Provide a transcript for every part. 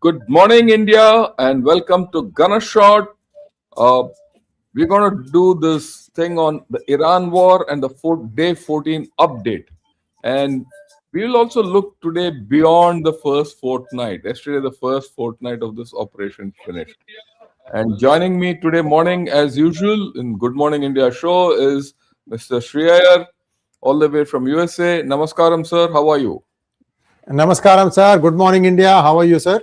Good morning, India, and welcome to Gunner Shot. Uh, we're going to do this thing on the Iran war and the day 14 update. And we will also look today beyond the first fortnight. Yesterday, the first fortnight of this operation finished. And joining me today morning, as usual, in Good Morning India show is Mr. Shriyar, all the way from USA. Namaskaram, sir. How are you? Namaskaram, sir. Good morning, India. How are you, sir?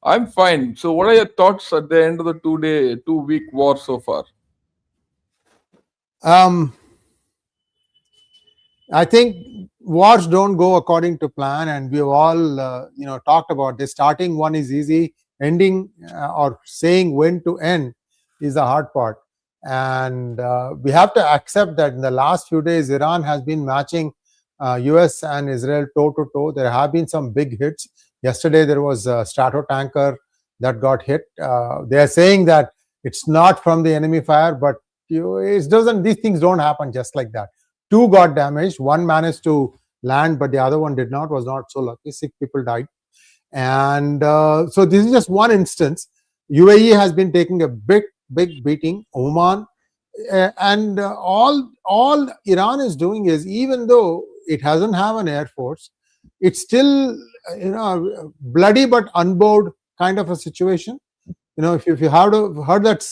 I'm fine. So, what are your thoughts at the end of the 2-week war so far? I think wars don't go according to plan, and we've all, talked about this. Starting one is easy, ending or saying when to end is the hard part. And we have to accept that in the last few days, Iran has been matching US and Israel toe to toe. There have been some big hits. Yesterday, there was a strato tanker that got hit. They are saying that it's not from the enemy fire, but it doesn't. These things don't happen just like that. Two got damaged. One managed to land, but the other one did not. Was not so lucky. 6 people died, and so this is just one instance. UAE has been taking a big beating. Oman, and all Iran is doing is, even though it doesn't have an air force, it's still bloody but unbowed kind of a situation. If you have heard that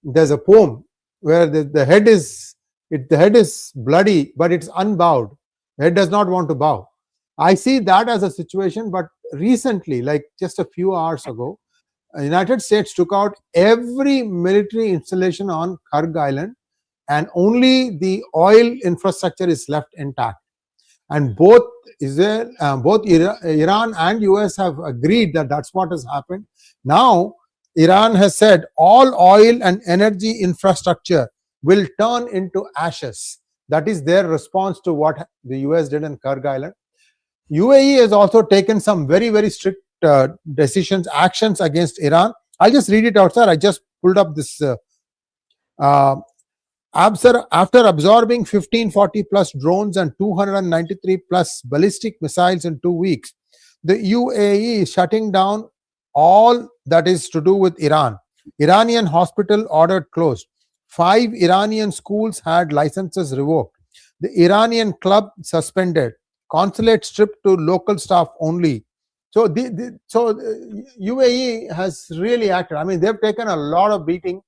there's a poem where the head is bloody but it's unbowed. The head does not want to bow. I see that as a situation, but recently, like just a few hours ago, United States took out every military installation on Karg Island, and only the oil infrastructure is left intact. And both Iran and US have agreed that that's what has happened. Now, Iran has said all oil and energy infrastructure will turn into ashes. That is their response to what the US did in Karg Island. UAE has also taken some very, very strict actions against Iran. I'll just read it out, sir. I just pulled up this. After absorbing 1540 plus drones and 293 plus ballistic missiles in 2 weeks, the UAE is shutting down all that is to do with Iran. Iranian hospital ordered closed. 5 Iranian schools had licenses revoked. The Iranian club suspended. Consulate stripped to local staff only. So UAE has really acted. I mean, they've taken a lot of beating.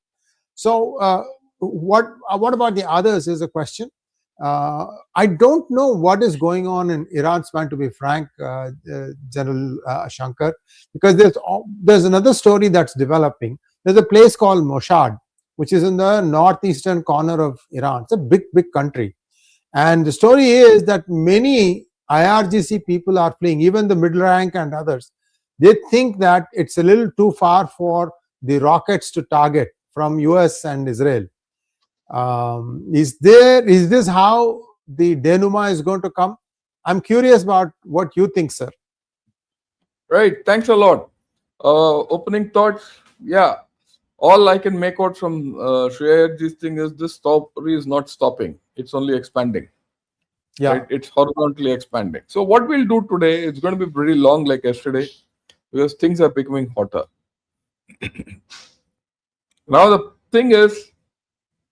So what about the others is a question. I don't know what is going on in Iran, to be frank, General Shankar, because there's another story that's developing. There's a place called Moshad, which is in the northeastern corner of Iran. It's a big country. And the story is that many IRGC people are fleeing, even the middle rank and others. They think that it's a little too far for the rockets to target from US and Israel. Is this how the denouement is going to come? I'm curious about what you think, sir. Right. Thanks a lot. Opening thoughts. Yeah. All I can make out from Shreyar's thing is this story is not stopping. It's only expanding. Yeah. Right? It's horizontally expanding. So what we'll do today, it's going to be pretty long like yesterday, because things are becoming hotter. Now the thing is,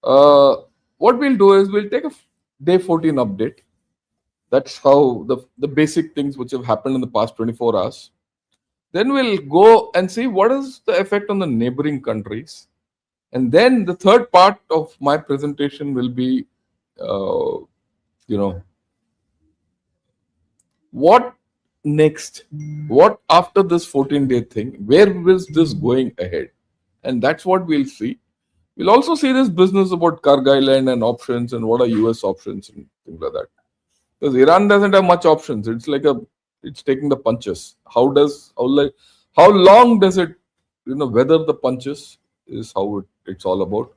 what we'll do is we'll take a day 14 update. That's how the basic things which have happened in the past 24 hours. Then we'll go and see what is the effect on the neighboring countries. And then the third part of my presentation will be, what next? What after this 14-day thing? Where is this going ahead? And that's what we'll see. We'll also see this business about Karg Island and options and what are US options and things like that. Because Iran doesn't have much options. It's like it's taking the punches. How long does it, weather the punches is how it's all about.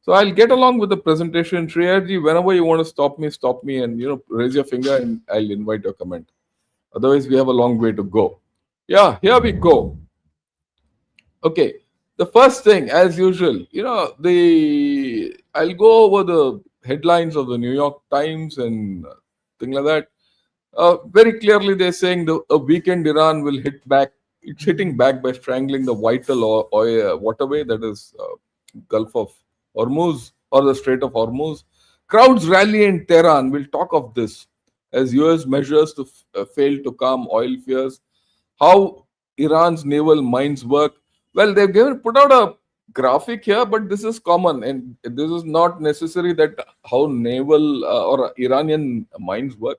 So I'll get along with the presentation. Shreyarji, whenever you want to stop me and, raise your finger and I'll invite your comment. Otherwise, we have a long way to go. Yeah, here we go. Okay. The first thing, as usual, I'll go over the headlines of the New York Times and things like that. Very clearly, they're saying a weakened Iran will hit back it's hitting back by strangling the vital oil waterway, that is Gulf of Hormuz or the Strait of Hormuz. Crowds rally in Tehran. We'll talk of this as US measures to fail to calm oil fears. How Iran's naval mines work. Well, they've put out a graphic here, but this is common, and this is not necessary that how naval or Iranian mines work.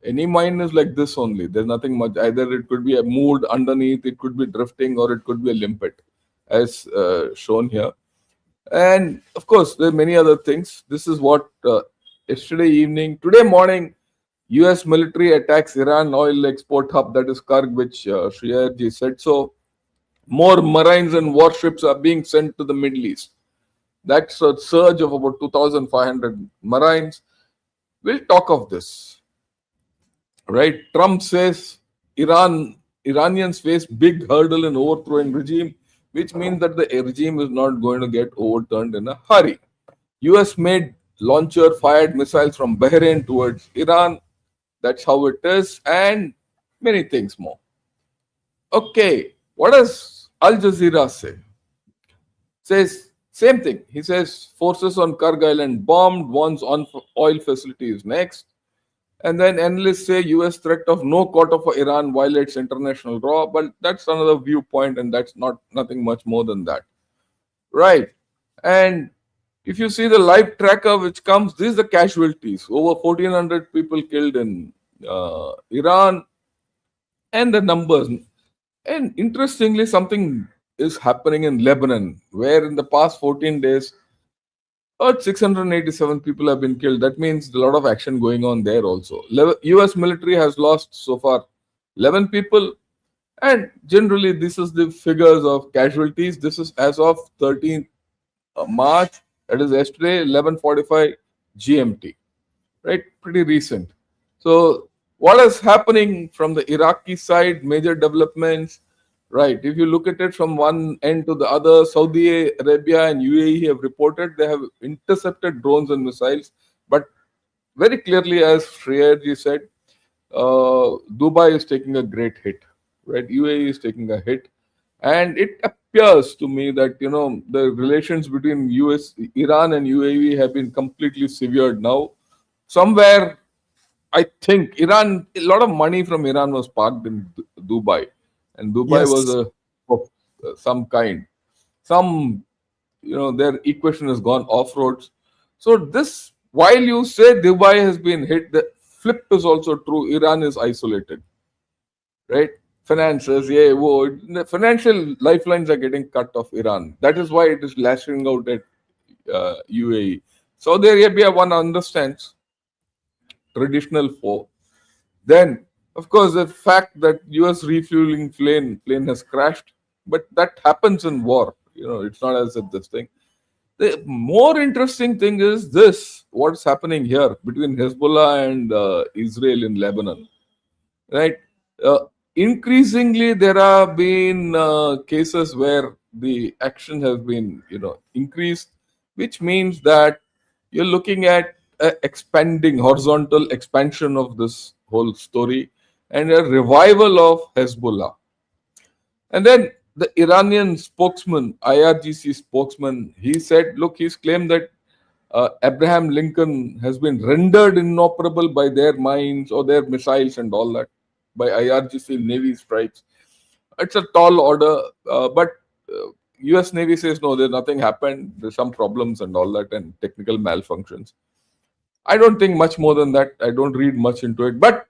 Any mine is like this only. There's nothing much. Either it could be a moved underneath, it could be drifting, or it could be a limpet, as shown here. And of course, there are many other things. This is what today morning, U.S. military attacks Iran oil export hub, that is Karg, which Shriyarji said. So more marines and warships are being sent to the Middle East. That's a surge of about 2,500 marines. We'll talk of this, right? Trump says Iranians face big hurdle in overthrowing regime, which means that the regime is not going to get overturned in a hurry. US made launcher fired missiles from Bahrain towards Iran. That's how it is, and many things more. Okay, what does Al Jazeera say? Says same thing. He says forces on Karg Island bombed, warns on oil facilities next. And then analysts say US threat of no quota for Iran violates international law, but that's another viewpoint, and that's not nothing much more than that. Right. And if you see the live tracker which comes, these are the casualties. Over 1,400 people killed in Iran, and the numbers. And interestingly, something is happening in Lebanon, where in the past 14 days, 687 people have been killed. That means a lot of action going on there also. US military has lost so far 11 people. And generally, this is the figures of casualties. This is as of 13th March. That is yesterday, 11:45 GMT. Right? Pretty recent. So what is happening from the Iraqi side, major developments, right? If you look at it from one end to the other, Saudi Arabia and UAE have reported they have intercepted drones and missiles, but very clearly, as Shreyarji said, Dubai is taking a great hit, right? UAE is taking a hit, and it appears to me that the relations between Iran and UAE have been completely severed now. Somewhere, I think Iran, a lot of money from Iran was parked in Dubai, and Dubai was Yes. of some kind. Some, their equation has gone off roads. So this, while you say Dubai has been hit, the flip is also true. Iran is isolated, right? Finances, yeah, the financial lifelines are getting cut off Iran. That is why it is lashing out at UAE. Saudi Arabia, one understands, traditional foe. Then, of course, the fact that US refueling plane has crashed, but that happens in war. It's not as if this thing. The more interesting thing is this: what's happening here between Hezbollah and Israel in Lebanon, right? Uh, Increasingly, there have been cases where the action has been, increased, which means that you're looking at expanding horizontal expansion of this whole story and a revival of Hezbollah. And then the Iranian spokesman, IRGC spokesman, he said, look, he's claimed that Abraham Lincoln has been rendered inoperable by their mines or their missiles and all that, by IRGC Navy strikes. It's a tall order, but US Navy says no, there's nothing happened. There's some problems and all that and technical malfunctions. I don't think much more than that. I don't read much into it. But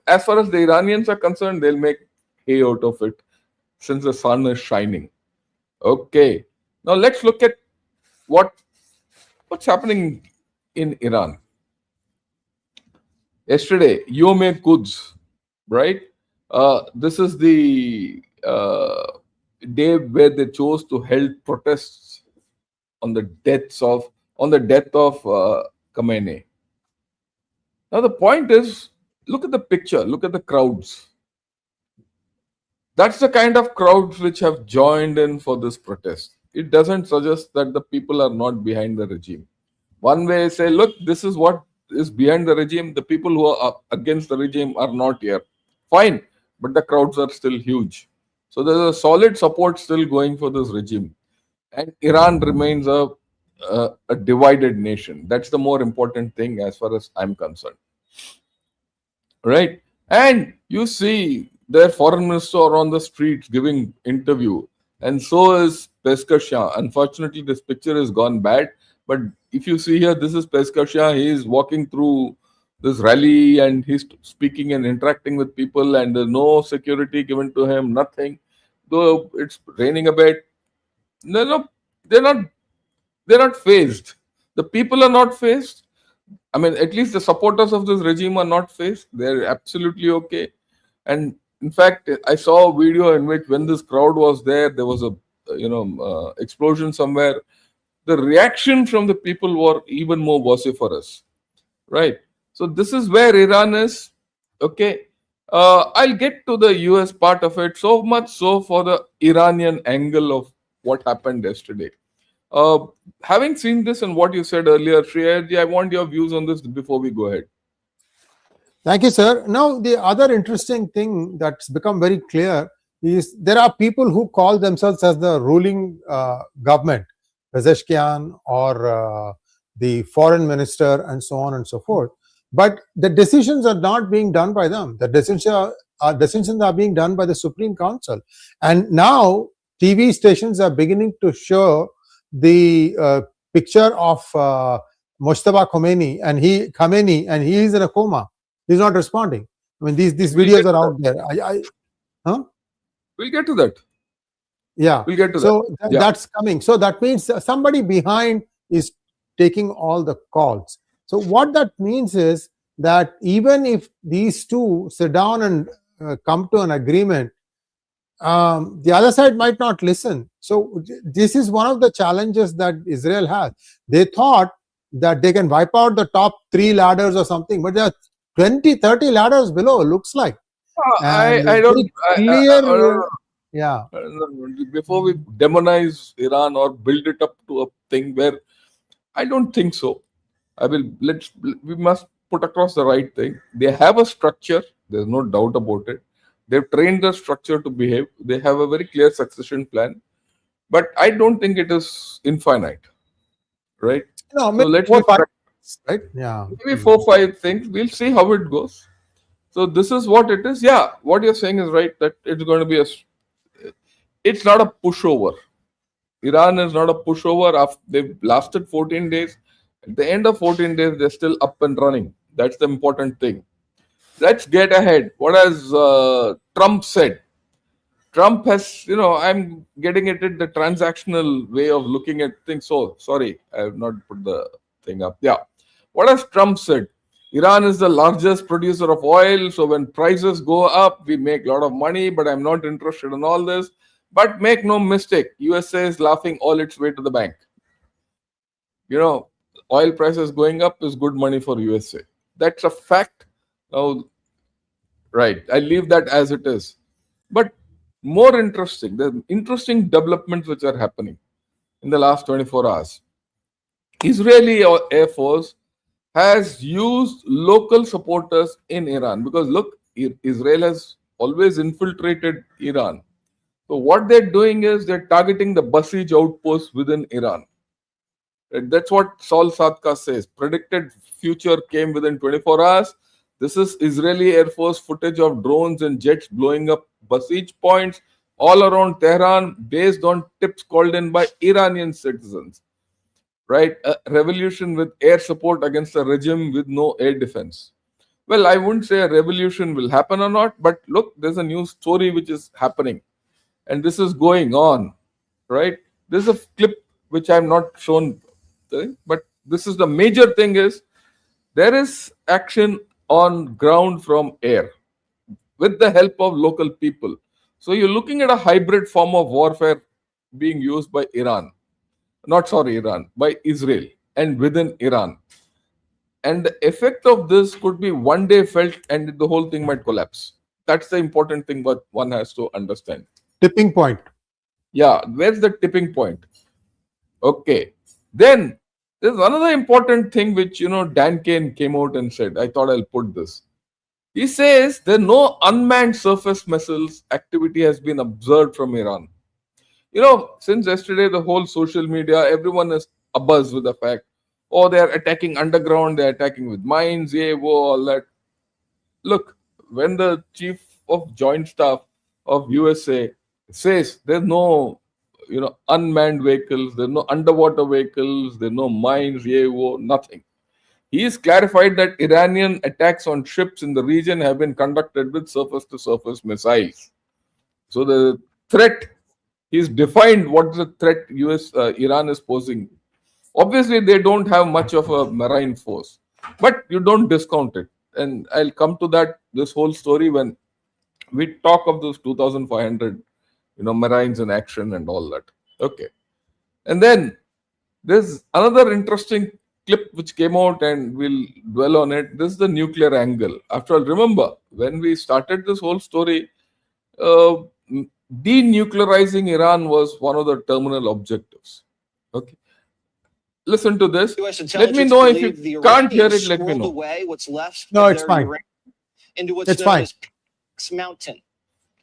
as far as the Iranians are concerned, they'll make hay out of it since the sun is shining. Okay. Now let's look at what's happening in Iran. Yesterday, Yom Quds, right? This is the day where they chose to held protests on the death of Khamenei. Now the point is, look at the picture, look at the crowds. That's the kind of crowds which have joined in for this protest. It doesn't suggest that the people are not behind the regime. One way say, look, this is what is behind the regime. The people who are against the regime are not here. Fine. but the crowds are still huge. So there's a solid support still going for this regime, and Iran remains a divided nation. That's the more important thing as far as I'm concerned, right? And you see their foreign minister are on the streets giving interview, and so is Peskashan. Unfortunately, this picture has gone bad, but if you see here, this is Peskashan. He is walking through this rally and he's speaking and interacting with people, and there's no security given to him, nothing. Though it's raining a bit, no, they're not they're not phased. The people are not phased. I mean, at least the supporters of this regime are not phased. They're absolutely okay. And in fact, I saw a video in which when this crowd was there was a explosion somewhere. The reaction from the people were even more vociferous, right? So this is where Iran is. Okay, I'll get to the US part of it. So much so for the Iranian angle of what happened yesterday. Uh, Having seen this and what you said earlier, Shreya, I want your views on this before we go ahead. Thank you, sir. Now, the other interesting thing that's become very clear is there are people who call themselves as the ruling government, Pezeshkian or the foreign minister, and so on and so forth. But the decisions are not being done by them. The decisions are being done by the Supreme Council. And now TV stations are beginning to show the picture of Mujtaba Khomeini, and he is in a coma. He's not responding. I mean, these videos are out there. We'll get to that. Yeah. We'll get to so that. That's coming. So that means somebody behind is taking all the calls. So what that means is that even if these two sit down and come to an agreement, the other side might not listen. So this is one of the challenges that Israel has. They thought that they can wipe out the top 3 ladders or something, but there are 20, 30 ladders below, looks like. I don't. Yeah. Before we demonize Iran or build it up to a thing where I don't think so. We must put across the right thing. They have a structure. There's no doubt about it. They've trained the structure to behave. They have a very clear succession plan, but I don't think it is infinite, right? No, so let's four, five, right? Yeah. Maybe 4-5 things. We'll see how it goes. So this is what it is. Yeah, what you're saying is right. That it's going to be it's not a pushover. Iran is not a pushover. They've lasted 14 days. At the end of 14 days, they're still up and running. That's the important thing. Let's get ahead. What has Trump said? Trump has, I'm getting it in the transactional way of looking at things. So, sorry, I have not put the thing up. Yeah. What has Trump said? Iran is the largest producer of oil. So, when prices go up, we make a lot of money, but I'm not interested in all this. But make no mistake, USA is laughing all its way to the bank. Oil prices going up is good money for USA. That's a fact. Now, right, I leave that as it is. But more interesting, the interesting developments which are happening in the last 24 hours. Israeli Air Force has used local supporters in Iran because look, Israel has always infiltrated Iran. So what they're doing is they're targeting the Basij outposts within Iran. That's what Saul Sadka says. Predicted future came within 24 hours. This is Israeli Air Force footage of drones and jets blowing up Basij points all around Tehran based on tips called in by Iranian citizens. Right? A revolution with air support against a regime with no air defense. Well, I wouldn't say a revolution will happen or not, but look, there's a new story which is happening. And this is going on. Right? This is a clip which I'm not shown, but this is the major thing is there is action on ground from air with the help of local people. So you're looking at a hybrid form of warfare being used by by Israel and within Iran. And the effect of this could be one day felt and the whole thing might collapse. That's the important thing what one has to understand. Tipping point. Yeah, where's the tipping point? Okay. Then there's another important thing which, Dan Kane came out and said, I thought I'll put this. He says there no unmanned surface missiles activity has been observed from Iran. Since yesterday, the whole social media, everyone is abuzz with the fact, oh, they are attacking underground, they are attacking with mines, yeah, whoa, all that. Look, when the chief of joint staff of USA says there's no, unmanned vehicles, there's no underwater vehicles, there's no mines, yeah, whoa, nothing. He has clarified that Iranian attacks on ships in the region have been conducted with surface to surface missiles. So the threat, he's defined what the threat Iran is posing. Obviously, they don't have much of a marine force, but you don't discount it. And I'll come to that, this whole story, when we talk of those 2,500, marines in action and all that. Okay. And then there's another interesting clip which came out, and we'll dwell on it. This is the nuclear angle. After all, remember, when we started this whole story, uh, denuclearizing Iran was one of the terminal objectives. Okay. Listen to this. Let me know if you can't hear it. Let me know. Away what's left No, of it's their fine. uranium into what's It's known fine. as Peaks Mountain,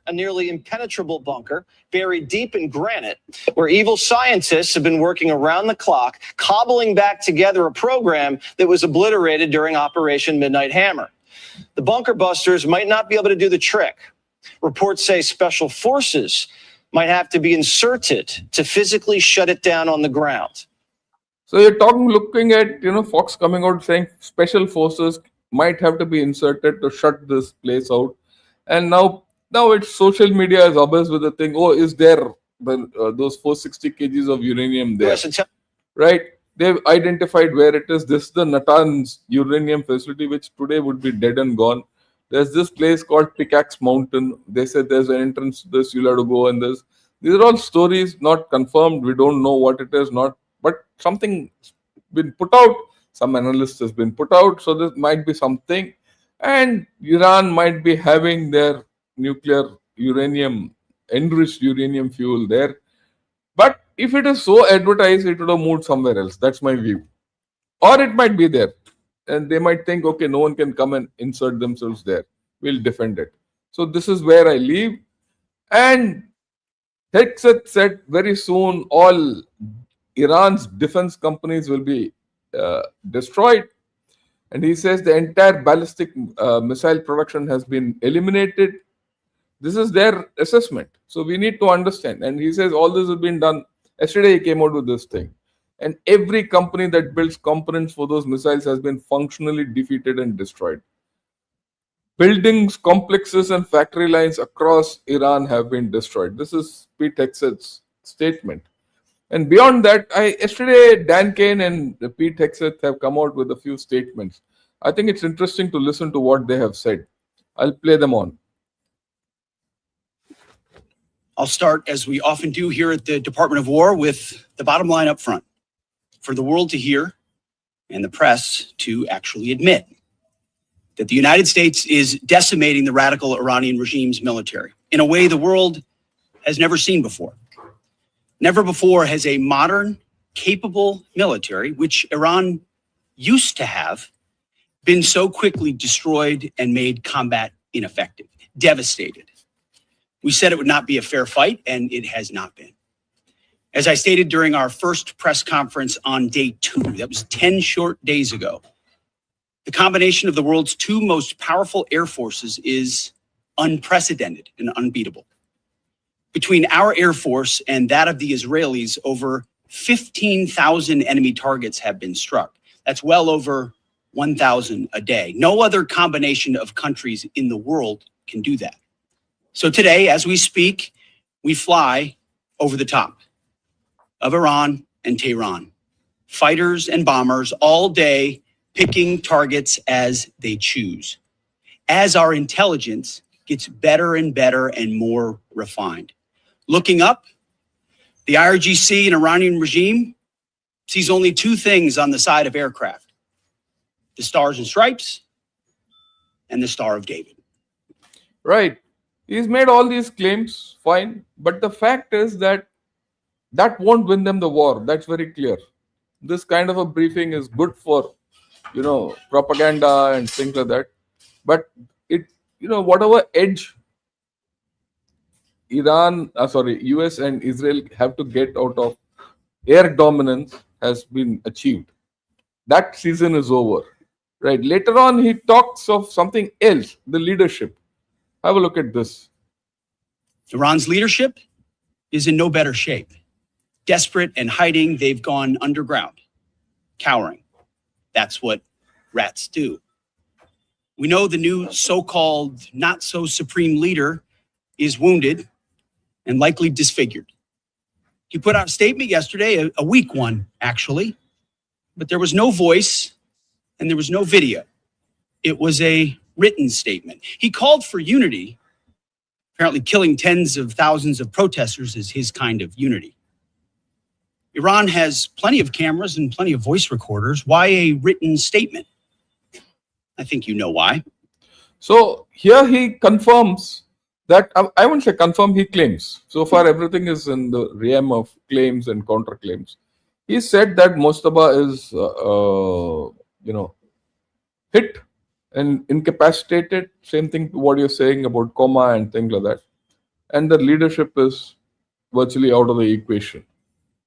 a nearly impenetrable bunker buried deep in granite, where evil scientists have been working around the clock, cobbling back together a program that was obliterated during Operation Midnight Hammer. The bunker busters might not be able to do the trick. Reports say special forces might have to be inserted to physically shut it down on the ground. So you're looking at, Fox coming out saying special forces might have to be inserted to shut this place out. And now it's social media is obsessed with the thing. Oh, is there those 460 kgs of uranium there? Right? They've identified where it is. This is the Natanz uranium facility, which today would be dead and gone. There's this place called Pickaxe Mountain. They said there's an entrance to this, you'll have to go, and this. These are all stories not confirmed. We don't know what it is, but something been put out. Some analyst has been put out. So this might be something. And Iran might be having their nuclear uranium, enriched uranium fuel there. But if it is so advertised, it would have moved somewhere else. That's my view. Or it might be there. And they might think, okay, no one can come and insert themselves there. We'll defend it. So this is where I leave. And Hexet said very soon all Iran's defense companies will be destroyed. And he says the entire ballistic missile production has been eliminated. This is their assessment. So we need to understand. And he says all this has been done. Yesterday he came out with this thing. And every company that builds components for those missiles has been functionally defeated and destroyed. Buildings, complexes, and factory lines across Iran have been destroyed. This is Pete Hexet's statement. And beyond that, yesterday Dan Kane and Pete Hexet have come out with a few statements. I think it's interesting to listen to what they have said. I'll play them on. I'll start, as we often do here at the Department of War, with the bottom line up front. For the world to hear and the press to actually admit that the United States is decimating the radical Iranian regime's military in a way the world has never seen before. Never before has a modern, capable military, which Iran used to have, been so quickly destroyed and made combat ineffective, devastated. We said it would not be a fair fight, and it has not been. As I stated during our first press conference on day 2, that was 10 short days ago, the combination of the world's 2 most powerful air forces is unprecedented and unbeatable. Between our air force and that of the Israelis, over 15,000 enemy targets have been struck. That's well over 1,000 a day. No other combination of countries in the world can do that. So today, as we speak, we fly over the top of Iran and Tehran. Fighters and bombers all day, picking targets as they choose. As our intelligence gets better and better and more refined. Looking up, the IRGC and Iranian regime sees only 2 things on the side of aircraft: the stars and stripes and the Star of David. Right. He's made all these claims, fine. But the fact is that won't win them the war. That's very clear. This kind of a briefing is good for, propaganda and things like that. But it whatever edge US and Israel have to get out of air dominance has been achieved. That season is over. Right. Later on, he talks of something else, the leadership. Have a look at this. Iran's leadership is in no better shape. Desperate and hiding, they've gone underground, cowering. That's what rats do. We know the new so-called not-so-supreme leader is wounded and likely disfigured. He put out a statement yesterday, a weak one, actually, but there was no voice and there was no video. It was a written statement. He called for unity. Apparently killing tens of thousands of protesters is his kind of unity. Iran has plenty of cameras and plenty of voice recorders. Why a written statement? I think you know why. So here he confirms that, I wouldn't say confirm, he claims. So far everything is in the realm of claims and counterclaims. He said that Mostaba is, hit and incapacitated. Same thing to what you're saying about coma and things like that. And the leadership is virtually out of the equation.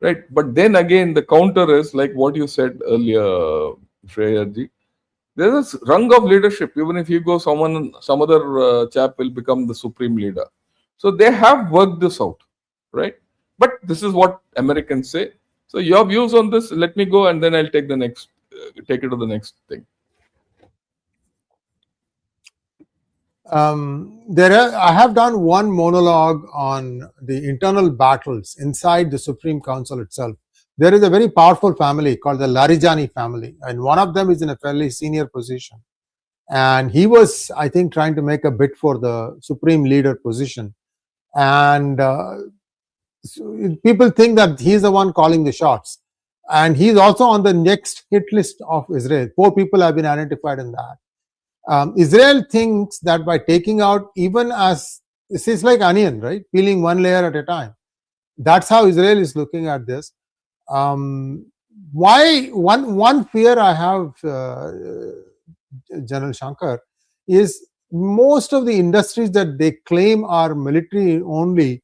Right. But then again, the counter is like what you said earlier, Shreyaji. There's a rung of leadership. Even if you go, some other chap will become the supreme leader. So they have worked this out. Right. But this is what Americans say. So your views on this, let me go and then I'll take it to the next thing. I have done one monologue on the internal battles inside the Supreme Council itself. There is a very powerful family called the Larijani family, and one of them is in a fairly senior position. And he was, I think, trying to make a bid for the supreme leader position. And so people think that he's the one calling the shots. And he's also on the next hit list of Israel. 4 people have been identified in that. Israel thinks that by taking out, even as this is like onion, right? Peeling one layer at a time. That's how Israel is looking at this. Why one fear I have, General Shankar, is most of the industries that they claim are military only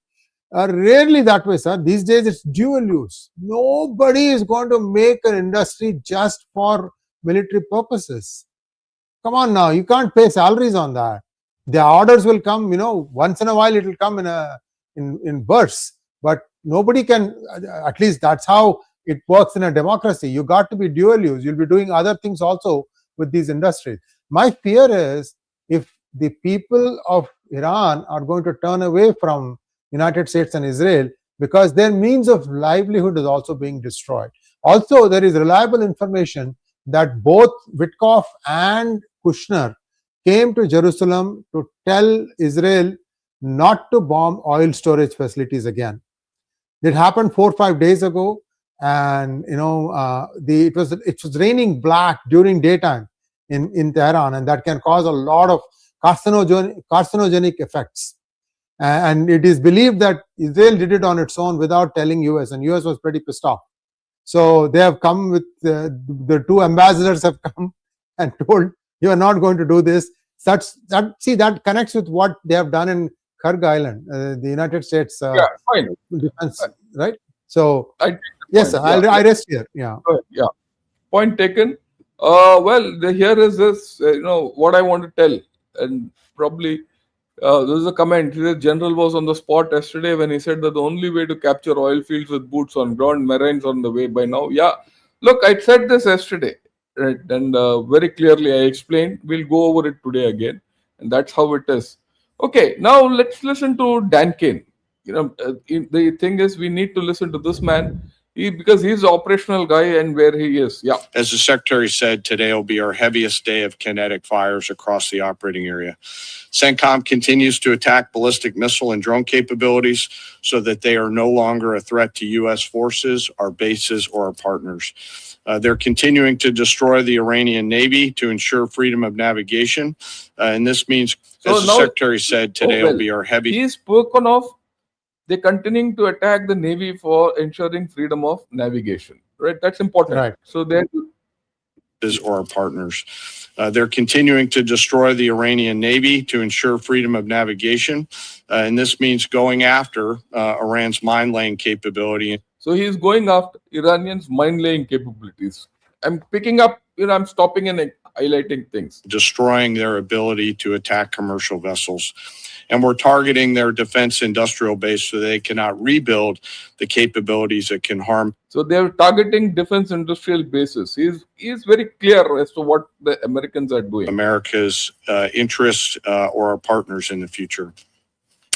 are rarely that way, sir. These days it's dual use. Nobody is going to make an industry just for military purposes. Come on now, you can't pay salaries on that. The orders will come, once in a while it will come in bursts, but nobody can, at least that's how it works in a democracy. You got to be dual use. You'll be doing other things also with these industries. My fear is if the people of Iran are going to turn away from United States and Israel because their means of livelihood is also being destroyed. Also, there is reliable information that both Witkoff and Kushner came to Jerusalem to tell Israel not to bomb oil storage facilities again. It happened 4 or 5 days ago, and it was raining black during daytime in Tehran, and that can cause a lot of carcinogenic effects. And it is believed that Israel did it on its own without telling US, and US was pretty pissed off. So they have come with the 2 ambassadors have come and told you are not going to do this. That connects with what they have done in Kharg Island, the United States defense, right? So yes, sir, I rest here. Yeah. Point taken. Here is this. What I want to tell, and probably this is a comment. The general was on the spot yesterday when he said that the only way to capture oil fields with boots on ground, marines on the way by now. Yeah, look, I said this yesterday, right? And very clearly I explained. We'll go over it today again, and that's how it is. Okay, now let's listen to Dan Kane. The thing is, we need to listen to this man. Because he's the operational guy and where he is. Yeah. As the secretary said, today will be our heaviest day of kinetic fires across the operating area. CENTCOM continues to attack ballistic missile and drone capabilities so that they are no longer a threat to U.S. forces, our bases, or our partners. They're continuing to destroy the Iranian Navy to ensure freedom of navigation. And this means, as the secretary said, today will be our heavy. He's spoken of they're continuing to attack the Navy for ensuring freedom of navigation. Right? That's important. Right. So then, or our partners. They're continuing to destroy the Iranian Navy to ensure freedom of navigation. And this means going after Iran's mine laying capability. So he is going after Iranians' mine laying capabilities. I'm picking up, I'm stopping and highlighting things. Destroying their ability to attack commercial vessels. And we're targeting their defense industrial base so they cannot rebuild the capabilities that can harm. So they're targeting defense industrial bases. He is very clear as to what the Americans are doing. America's interests or our partners in the future.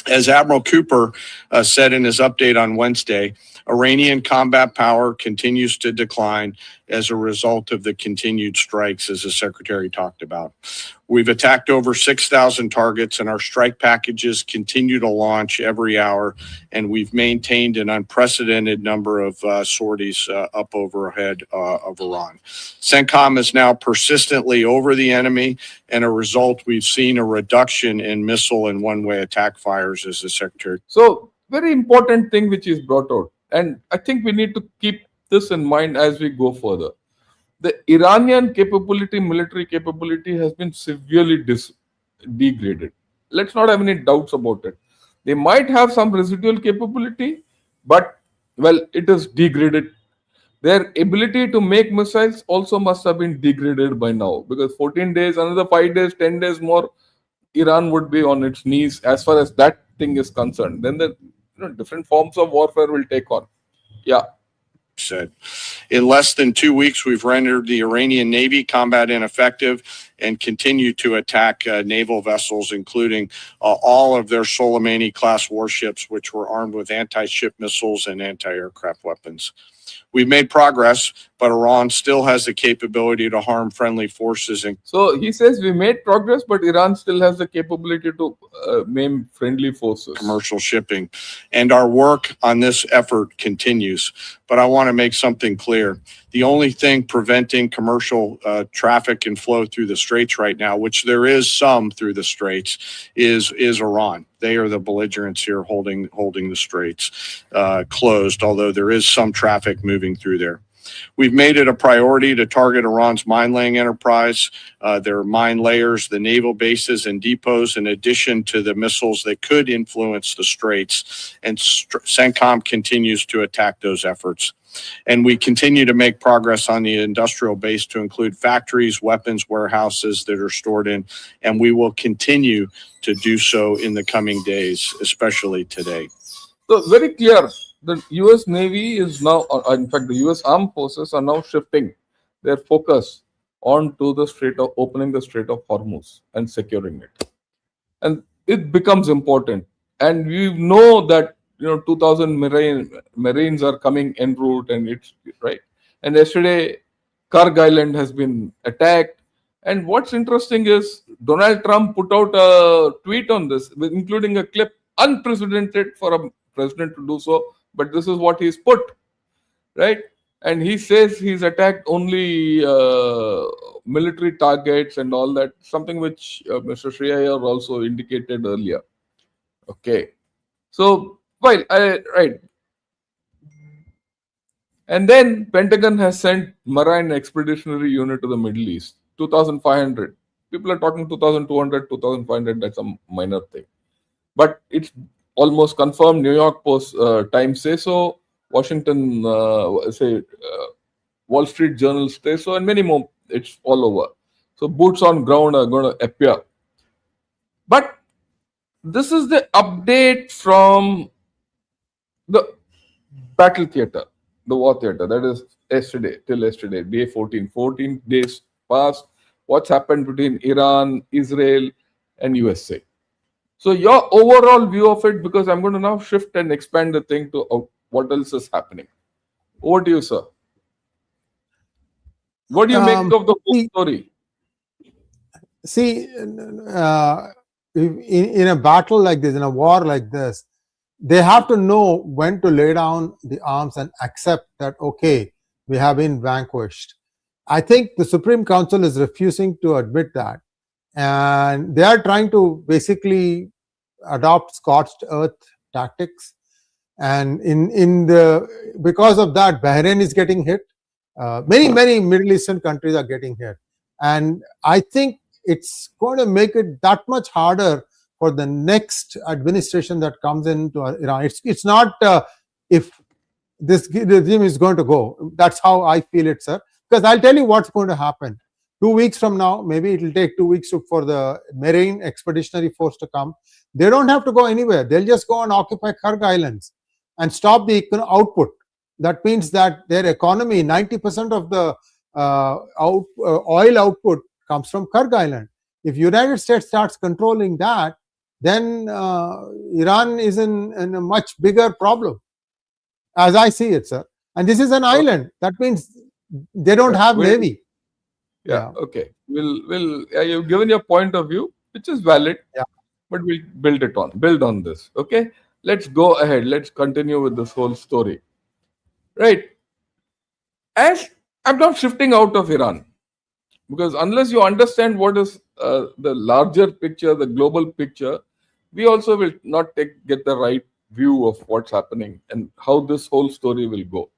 As Admiral Cooper said in his update on Wednesday, Iranian combat power continues to decline as a result of the continued strikes, as the Secretary talked about. We've attacked over 6,000 targets, and our strike packages continue to launch every hour, and we've maintained an unprecedented number of sorties up overhead of Iran. CENTCOM is now persistently over the enemy, and a result, we've seen a reduction in missile and one-way attack fires, as the Secretary. So, very important thing which is brought out, and I think we need to keep this in mind as we go further. The Iranian capability, military capability, has been severely degraded. Let's not have any doubts about it. They might have some residual capability, but, well, it is degraded. Their ability to make missiles also must have been degraded by now, because 14 days, another 5 days, 10 days more, Iran would be on its knees as far as that thing is concerned. Then the different forms of warfare will take on. Yeah. Said. In less than 2 weeks, we've rendered the Iranian Navy combat ineffective and continue to attack naval vessels, including all of their Soleimani-class warships, which were armed with anti-ship missiles and anti-aircraft weapons. We've made progress, but Iran still has the capability to harm friendly forces. So he says we made progress, but Iran still has the capability to maim friendly forces. Commercial shipping. And our work on this effort continues. But I want to make something clear. The only thing preventing commercial traffic and flow through the Straits right now, which there is some through the Straits, is Iran. They are the belligerents here holding the Straits closed, although there is some traffic moving through there. We've made it a priority to target Iran's mine-laying enterprise, their mine layers, the naval bases and depots, in addition to the missiles that could influence the Straits. And CENTCOM continues to attack those efforts. And we continue to make progress on the industrial base to include factories, weapons, warehouses that are stored in, and we will continue to do so in the coming days, especially today. So very clear, the US Navy is now, in fact, the US Armed Forces are now shifting their focus onto the opening the Strait of Hormuz and securing it. And it becomes important. And we know that 2,000 Marines are coming en route, and it's right. And yesterday, Karg Island has been attacked. And what's interesting is Donald Trump put out a tweet on this, including a clip, unprecedented for a president to do so. But this is what he's put, right? And he says he's attacked only military targets and all that, something which Mr. Shriya also indicated earlier. Okay. So, right. And then Pentagon has sent Marine Expeditionary Unit to the Middle East, 2,500. People are talking 2,200, 2,500. That's a minor thing. But it's almost confirmed. New York Post Times say so. Washington, Wall Street Journal say so, and many more. It's all over. So boots on ground are going to appear. But this is the update from the battle theater, the war theater. That is till yesterday, day 14. 14 days past. What's happened between Iran, Israel, and USA? So your overall view of it, because I'm going to now shift and expand the thing to what else is happening. Over to you, sir. What do you make of the whole story? See, in a battle like this, in a war like this, they have to know when to lay down the arms and accept that, okay, we have been vanquished. I think the Supreme Council is refusing to admit that. And they are trying to basically adopt scorched earth tactics. And because of that, Bahrain is getting hit. Many Middle Eastern countries are getting hit, and I think it's going to make it that much harder for the next administration that comes into Iran. It's not if this regime is going to go. That's how I feel it, sir. Because I'll tell you what's going to happen. 2 weeks from now, maybe it will take 2 weeks for the Marine Expeditionary Force to come. They don't have to go anywhere. They'll just go and occupy Kharg Islands and stop the output. That means that their economy, 90% of the oil output comes from Kharg Island. If United States starts controlling that, then Iran is in a much bigger problem, as I see it, sir. And this is an island. That means they don't have navy. Yeah. Okay. You've given your point of view, which is valid. Yeah. But we'll build on this. Okay. Let's go ahead. Let's continue with this whole story. Right. As I'm not shifting out of Iran, because unless you understand what is the larger picture, the global picture, we also will not get the right view of what's happening and how this whole story will go.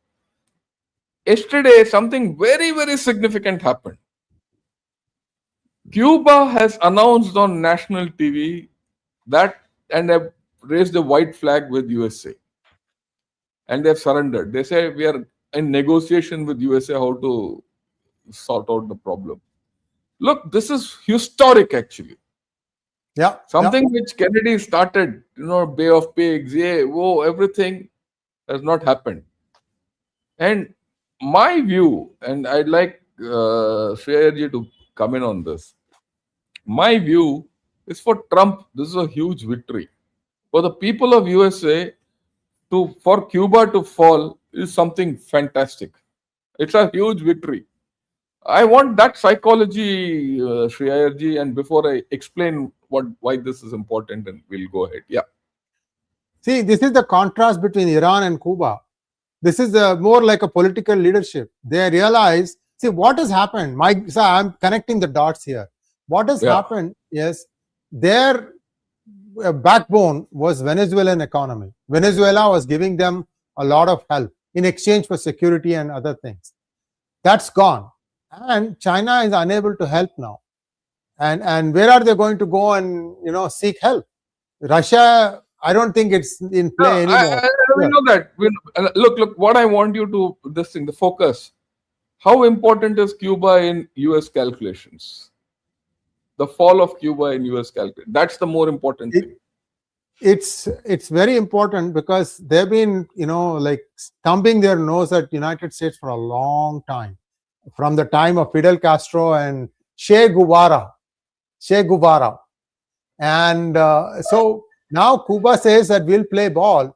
Yesterday, something very, very significant happened. Cuba has announced on national TV that, and have raised a white flag with USA. And they've surrendered. They say we are in negotiation with USA how to sort out the problem. Look, this is historic actually. Yeah. Something which Kennedy started, Bay of Pigs, everything has not happened. And my view, and I'd like Shreyarji to come in on this. My view is for Trump, this is a huge victory. For the people of USA, for Cuba to fall is something fantastic. It's a huge victory. I want that psychology, Shreyarji, and before I explain why this is important, and we'll go ahead. Yeah. See, this is the contrast between Iran and Cuba. This is more like a political leadership. They realize, see, what has happened. I'm connecting the dots here. What has happened is their backbone was Venezuelan economy. Venezuela was giving them a lot of help in exchange for security and other things. That's gone. And China is unable to help now. And where are they going to go and seek help? Russia, I don't think it's in play anymore. We know that. Look, what I want you to, the focus. How important is Cuba in US calculations? The fall of Cuba in US calculations. That's the more important thing. It's very important because they've been, thumbing their nose at United States for a long time. From the time of Fidel Castro and Che Guevara. And so now Cuba says that we'll play ball.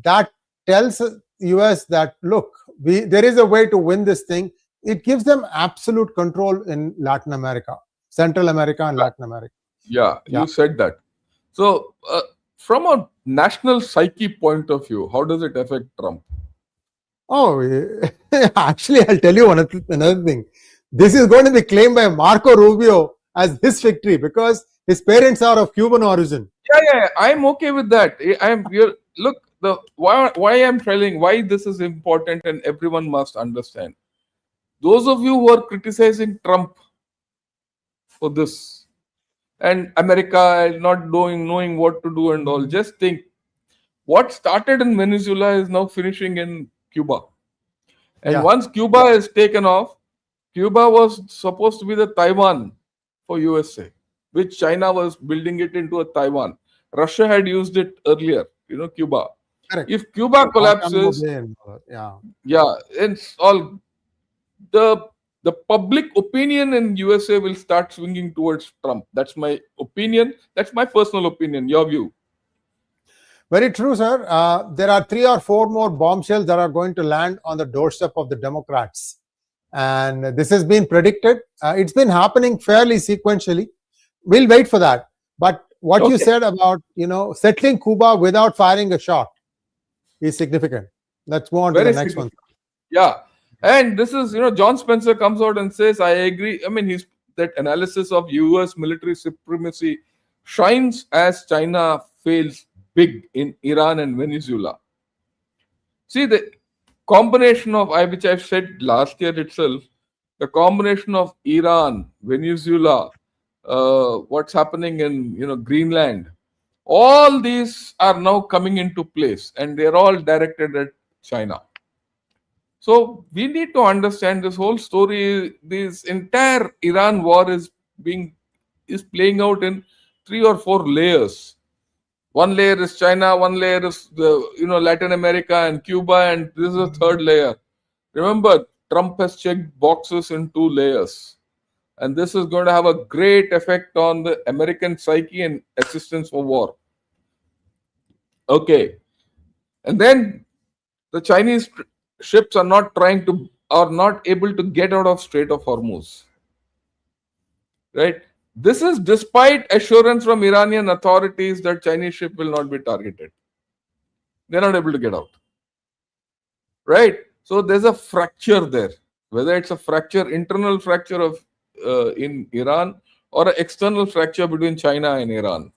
That tells US that, look, there is a way to win this thing. It gives them absolute control in Latin America, Central America and Latin America. Yeah, you said that. So from a national psyche point of view, how does it affect Trump? Oh, actually, I'll tell you another thing. This is going to be claimed by Marco Rubio as his victory because his parents are of Cuban origin. Yeah, I'm okay with that. Why I'm telling why this is important and everyone must understand. Those of you who are criticizing Trump for this and America not knowing what to do and all, just think what started in Venezuela is now finishing in Cuba. And once Cuba is taken off, Cuba was supposed to be the Taiwan for USA, which China was building it into a Taiwan. Russia had used it earlier, Cuba. Correct. If Cuba collapses, it's all the public opinion in USA will start swinging towards Trump. That's my opinion. That's my personal opinion. Your view? Very true, sir. There are 3 or 4 more bombshells that are going to land on the doorstep of the Democrats. And this has been predicted. It's been happening fairly sequentially. We'll wait for that. But what you said about, settling Cuba without firing a shot is significant. Let's move on to the next one. Yeah. And this is, John Spencer comes out and says, I agree. I mean, that analysis of US military supremacy shines as China fails big in Iran and Venezuela. See, the combination of which I've said last year itself, the combination of Iran, Venezuela, what's happening in Greenland, all these are now coming into place, and they're all directed at China. So we need to understand this whole story. This entire Iran war is playing out in 3 or 4 layers. One layer is China, one layer is the Latin America and Cuba, and this is a third layer. Remember, Trump has checked boxes in 2 layers, and this is going to have a great effect on the American psyche and assistance for war. Okay, and then the Chinese ships are not able to get out of Strait of Hormuz. Right? This is despite assurance from Iranian authorities that Chinese ship will not be targeted. They're not able to get out. Right? So there's a fracture there. Whether it's a fracture, internal fracture of in Iran, or an external fracture between China and Iran.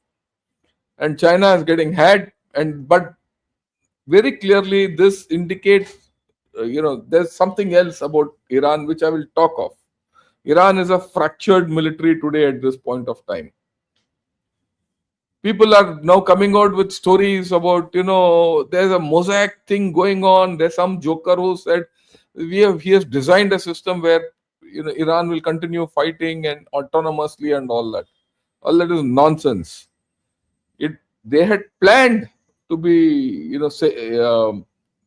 And China is getting had, but very clearly this indicates there's something else about Iran which I will talk of. Iran is a fractured military today at this point of time. People are now coming out with stories about, there's a mosaic thing going on. There's some joker who said he has designed a system where Iran will continue fighting and autonomously and all that. All that is nonsense. They had planned to be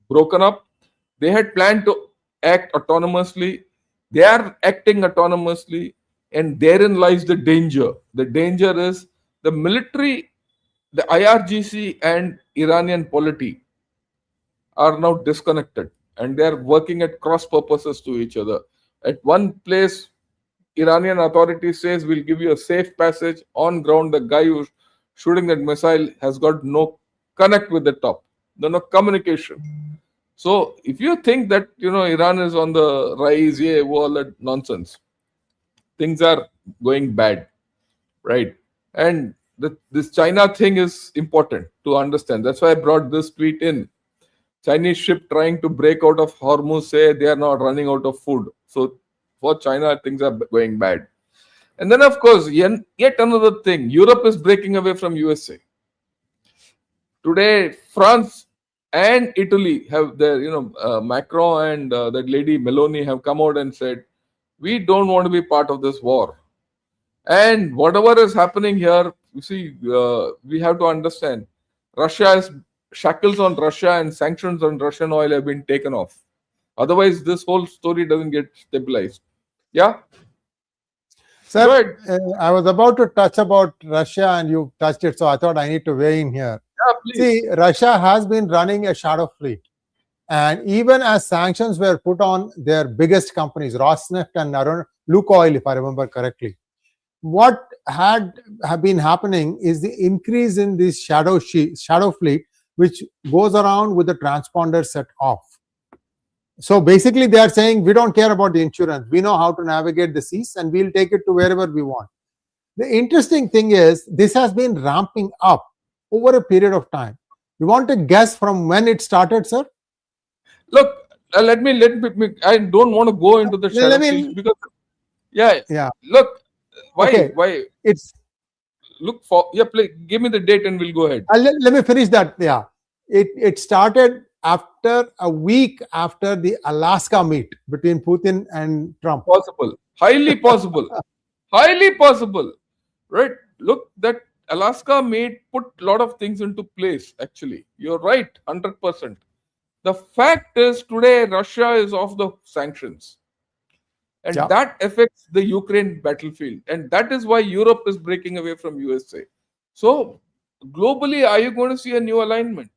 broken up. They had planned to act autonomously. They are acting autonomously, and therein lies the danger. The danger is the military, the IRGC and Iranian polity are now disconnected, and they are working at cross purposes to each other. At one place, Iranian authorities says we'll give you a safe passage. On ground, the guy who's shooting that missile has got no connect with the top, no communication. So if you think that Iran is on the rise, all that nonsense, things are going bad, right? And this China thing is important to understand. That's why I brought this tweet in. Chinese ship trying to break out of Hormuz say they are not running out of food. So for China, things are going bad. And then, of course, yet another thing, Europe is breaking away from USA. Today, France and Italy have their, Macron and that lady Meloni have come out and said, we don't want to be part of this war. And whatever is happening here, you see, we have to understand, shackles on Russia and sanctions on Russian oil have been taken off. Otherwise, this whole story doesn't get stabilized. Yeah? Sir, I was about to touch about Russia and you touched it, so I thought I need to weigh in here. Yeah, please. See, Russia has been running a shadow fleet. And even as sanctions were put on their biggest companies, Rosneft and Lukoil, if I remember correctly, what have been happening is the increase in this shadow fleet, which goes around with the transponder set off. So basically, they are saying, we don't care about the insurance. We know how to navigate the seas and we'll take it to wherever we want. The interesting thing is, this has been ramping up over a period of time. You want to guess from when it started, sir? Look, let me. I don't want to go into the shadow fleet because, yeah. Look, why? Okay. Why? It's look for give me the date and we'll go ahead. Let me finish that. Yeah, it started after a week after the Alaska meet between Putin and Trump. Possible, highly possible, highly possible. Right? Look, that Alaska meet put a lot of things into place. Actually, you're right, 100%. The fact is, today Russia is off the sanctions. And that affects the Ukraine battlefield. And that is why Europe is breaking away from USA. So, globally, are you going to see a new alignment?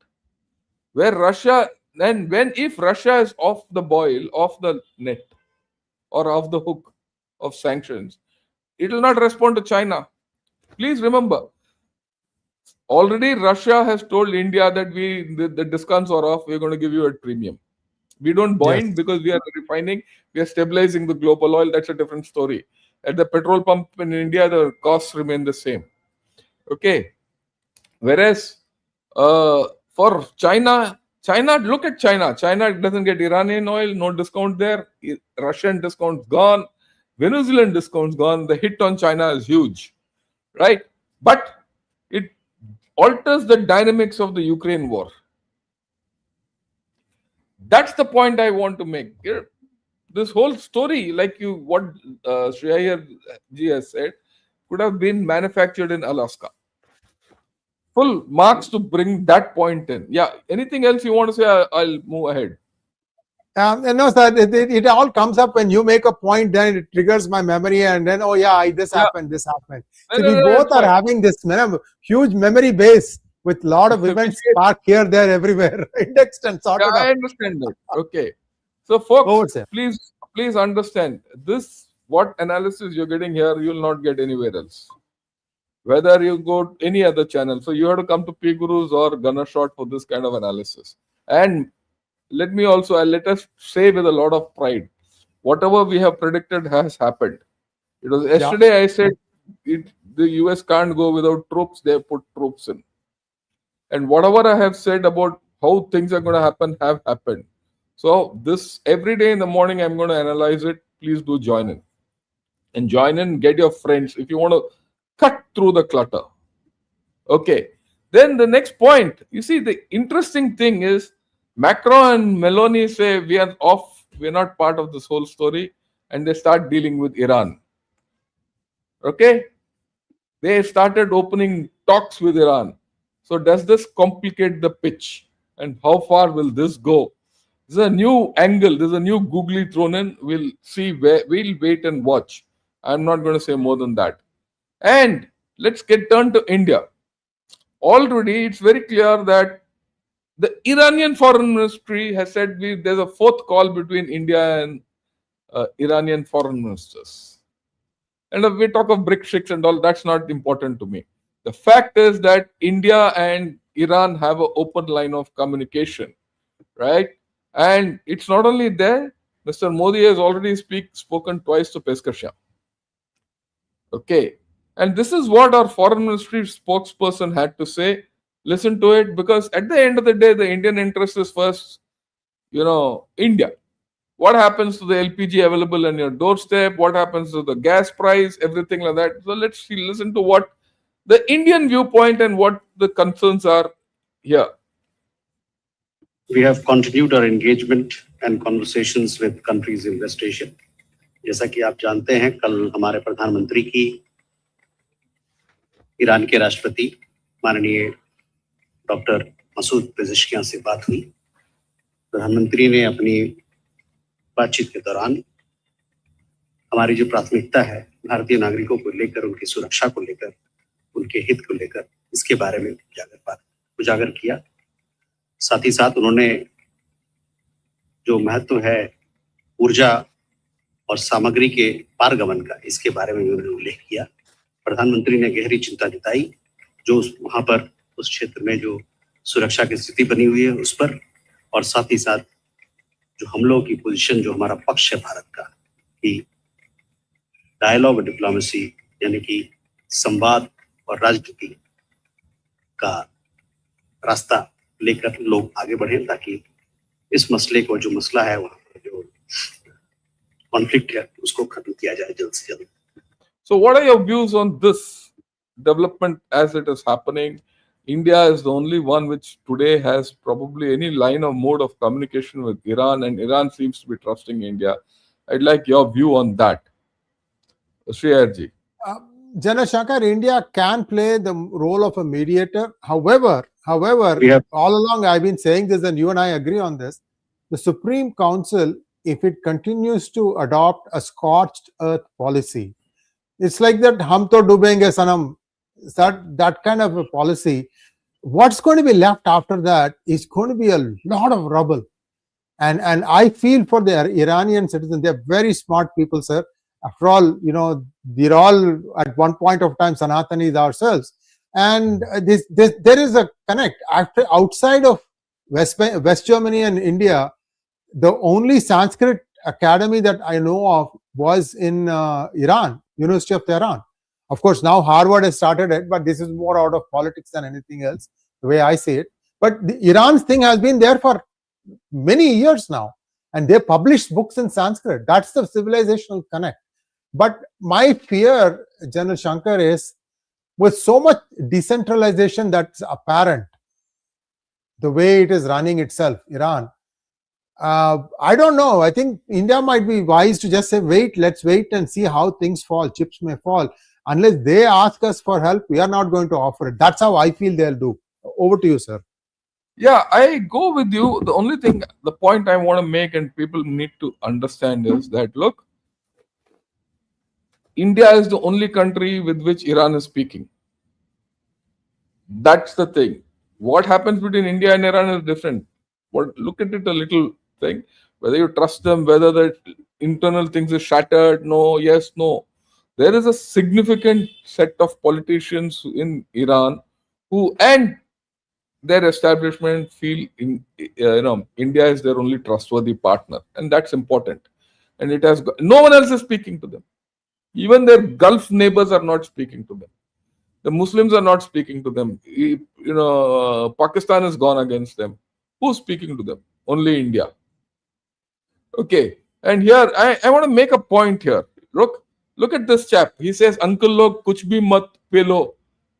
Where Russia, and if Russia is off the boil, off the net, or off the hook of sanctions, it will not respond to China. Please remember, already Russia has told India that the discounts are off, we're going to give you a premium. We don't bind because we are refining, we are stabilizing the global oil. That's a different story. At the petrol pump in India, the costs remain the same. Okay. Whereas for China, China, look at China. China doesn't get Iranian oil, no discount there. Russian discount's gone. Venezuelan discount's gone. The hit on China is huge, right? But it alters the dynamics of the Ukraine war. That's the point I want to make. This whole story, like what Shreya ji has said, could have been manufactured in Alaska. Full marks to bring that point in. Yeah. Anything else you want to say? I'll move ahead. No, sir. It all comes up when you make a point. Then it triggers my memory, and then this happened, this happened. So we both are having this huge memory base with a lot of events spark here, there, everywhere, indexed and sorted out. I understand that. Okay. So, folks, please understand this. What analysis you're getting here, you'll not get anywhere else. Whether you go to any other channel. So you have to come to P Gurus or Gunnershot for this kind of analysis. And let us say with a lot of pride, whatever we have predicted has happened. It was yesterday I said the US can't go without troops. They have put troops in. And whatever I have said about how things are going to happen have happened. So this every day in the morning I'm going to analyze it. Please do join in. And join in, get your friends. If you want to cut through the clutter. Okay. Then the next point, you see, the interesting thing is Macron and Meloni say we are off, we're not part of this whole story, and they start dealing with Iran. Okay? They started opening talks with Iran. So does this complicate the pitch? And how far will this go? There's a new angle, there's a new googly thrown in. We'll see where we'll wait and watch. I'm not going to say more than that. And let's turn to India. Already, it's very clear that the Iranian foreign ministry has said there's a fourth call between India and Iranian foreign ministers. And if we talk of BRICS and all, that's not important to me. The fact is that India and Iran have an open line of communication, right? And it's not only there. Mr. Modi has already spoken twice to Pezeshkian. Okay. And this is what our foreign ministry spokesperson had to say. Listen to it, because at the end of the day, the Indian interest is first, India. What happens to the LPG available on your doorstep? What happens to the gas price? Everything like that. So let's listen to what the Indian viewpoint and what the concerns are here. We have continued our engagement and conversations with countries in West Asia. जैसा कि आप जानते हैं, कल हमारे प्रधानमंत्री की Iran के राष्ट्रपति माननीय डॉक्टर मसूद पेजेश्कियान से बात हुई। प्रधानमंत्री ने अपनी बातचीत के दौरान हमारी जो प्राथमिकता है भारतीय नागरिकों को लेकर, उनकी सुरक्षा को लेकर, उनके हित को लेकर, इसके बारे में उजागर किया। साथ ही साथ उन्होंने जो महत्व है ऊर्जा और सामग्री के पारगमन का, इसके बारे में उन्होंने उल्लेख किया। प्रधानमंत्री ने गहरी चिंता जताई जो वहां पर उस क्षेत्र में जो सुरक्षा की स्थिति बनी हुई है उस पर, और साथ ही साथ जो हम लोग की पोजीशन, जो हमारा पक्ष है भारत का, कि डायलॉग और डिप्लोमेसी यानी कि संवाद और राजनीति का रास्ता लेकर लोग आगे बढ़े, ताकि इस मसले को, जो मसला है वहां पर जो कॉन्फ्लिक्ट है, उसको खत्म किया जाए जल्द से जल्द। So what are your views on this development as it is happening? India is the only one which today has probably any line of mode of communication with Iran, and Iran seems to be trusting India. I'd like your view on that. Shreyarji. Janashankar, India can play the role of a mediator. However, all along I've been saying this, and you and I agree on this. The Supreme Council, if it continues to adopt a scorched earth policy, it's like that hum to dubenge sanam, that kind of a policy. What's going to be left after that is going to be a lot of rubble. And I feel for the Iranian citizens. They're very smart people, sir. After all, we're all at one point of time Sanatanis ourselves. And there is a connect. Outside of West Germany and India, the only Sanskrit academy that I know of was in Iran, University of Tehran. Of course, now Harvard has started it, but this is more out of politics than anything else, the way I see it. But the Iran's thing has been there for many years now, and they publish books in Sanskrit. That's the civilizational connect. But my fear, General Shankar, is with so much decentralization that's apparent, the way it is running itself, Iran, I don't know. I think India might be wise to just say, wait, let's wait and see how things fall. Chips may fall. Unless they ask us for help, we are not going to offer it. That's how I feel they'll do. Over to you, sir. Yeah, I go with you. The only thing, the point I want to make and people need to understand is that, look, India is the only country with which Iran is speaking. That's the thing. What happens between India and Iran is different. Look at it a little thing. Whether you trust them, whether the internal things is shattered, no, yes, no. There is a significant set of politicians in Iran who and their establishment feel India is their only trustworthy partner, and that's important. And it has no one else is speaking to them. Even their Gulf neighbors are not speaking to them. The Muslims are not speaking to them. Pakistan has gone against them. Who's speaking to them? Only India. Okay. And here, I want to make a point here. Look at this chap. He says, Uncle log kuch bhi mat pelo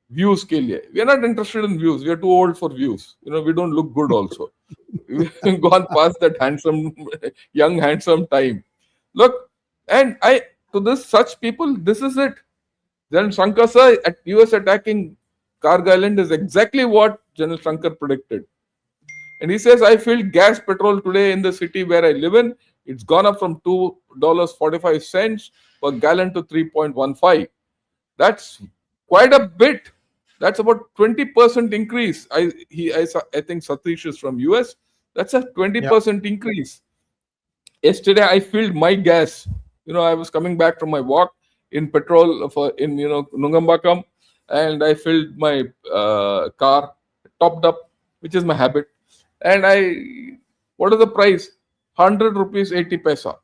views ke liye. We are not interested in views. We are too old for views. We don't look good also. We've gone past that young, handsome time. Look, and to such people, this is it. General Shankar sir, at US attacking Karg Island is exactly what General Shankar predicted. And he says, I filled gas petrol today in the city where I live in. It's gone up from $2.45 per gallon to 3.15. That's quite a bit. That's about 20% increase. I think Satish is from US. That's a 20% increase. Yesterday, I filled my gas. I was coming back from my walk in petrol in Nungambakam, and I filled my car, topped up, which is my habit. And what is the price? 100 rupees 80 paisa.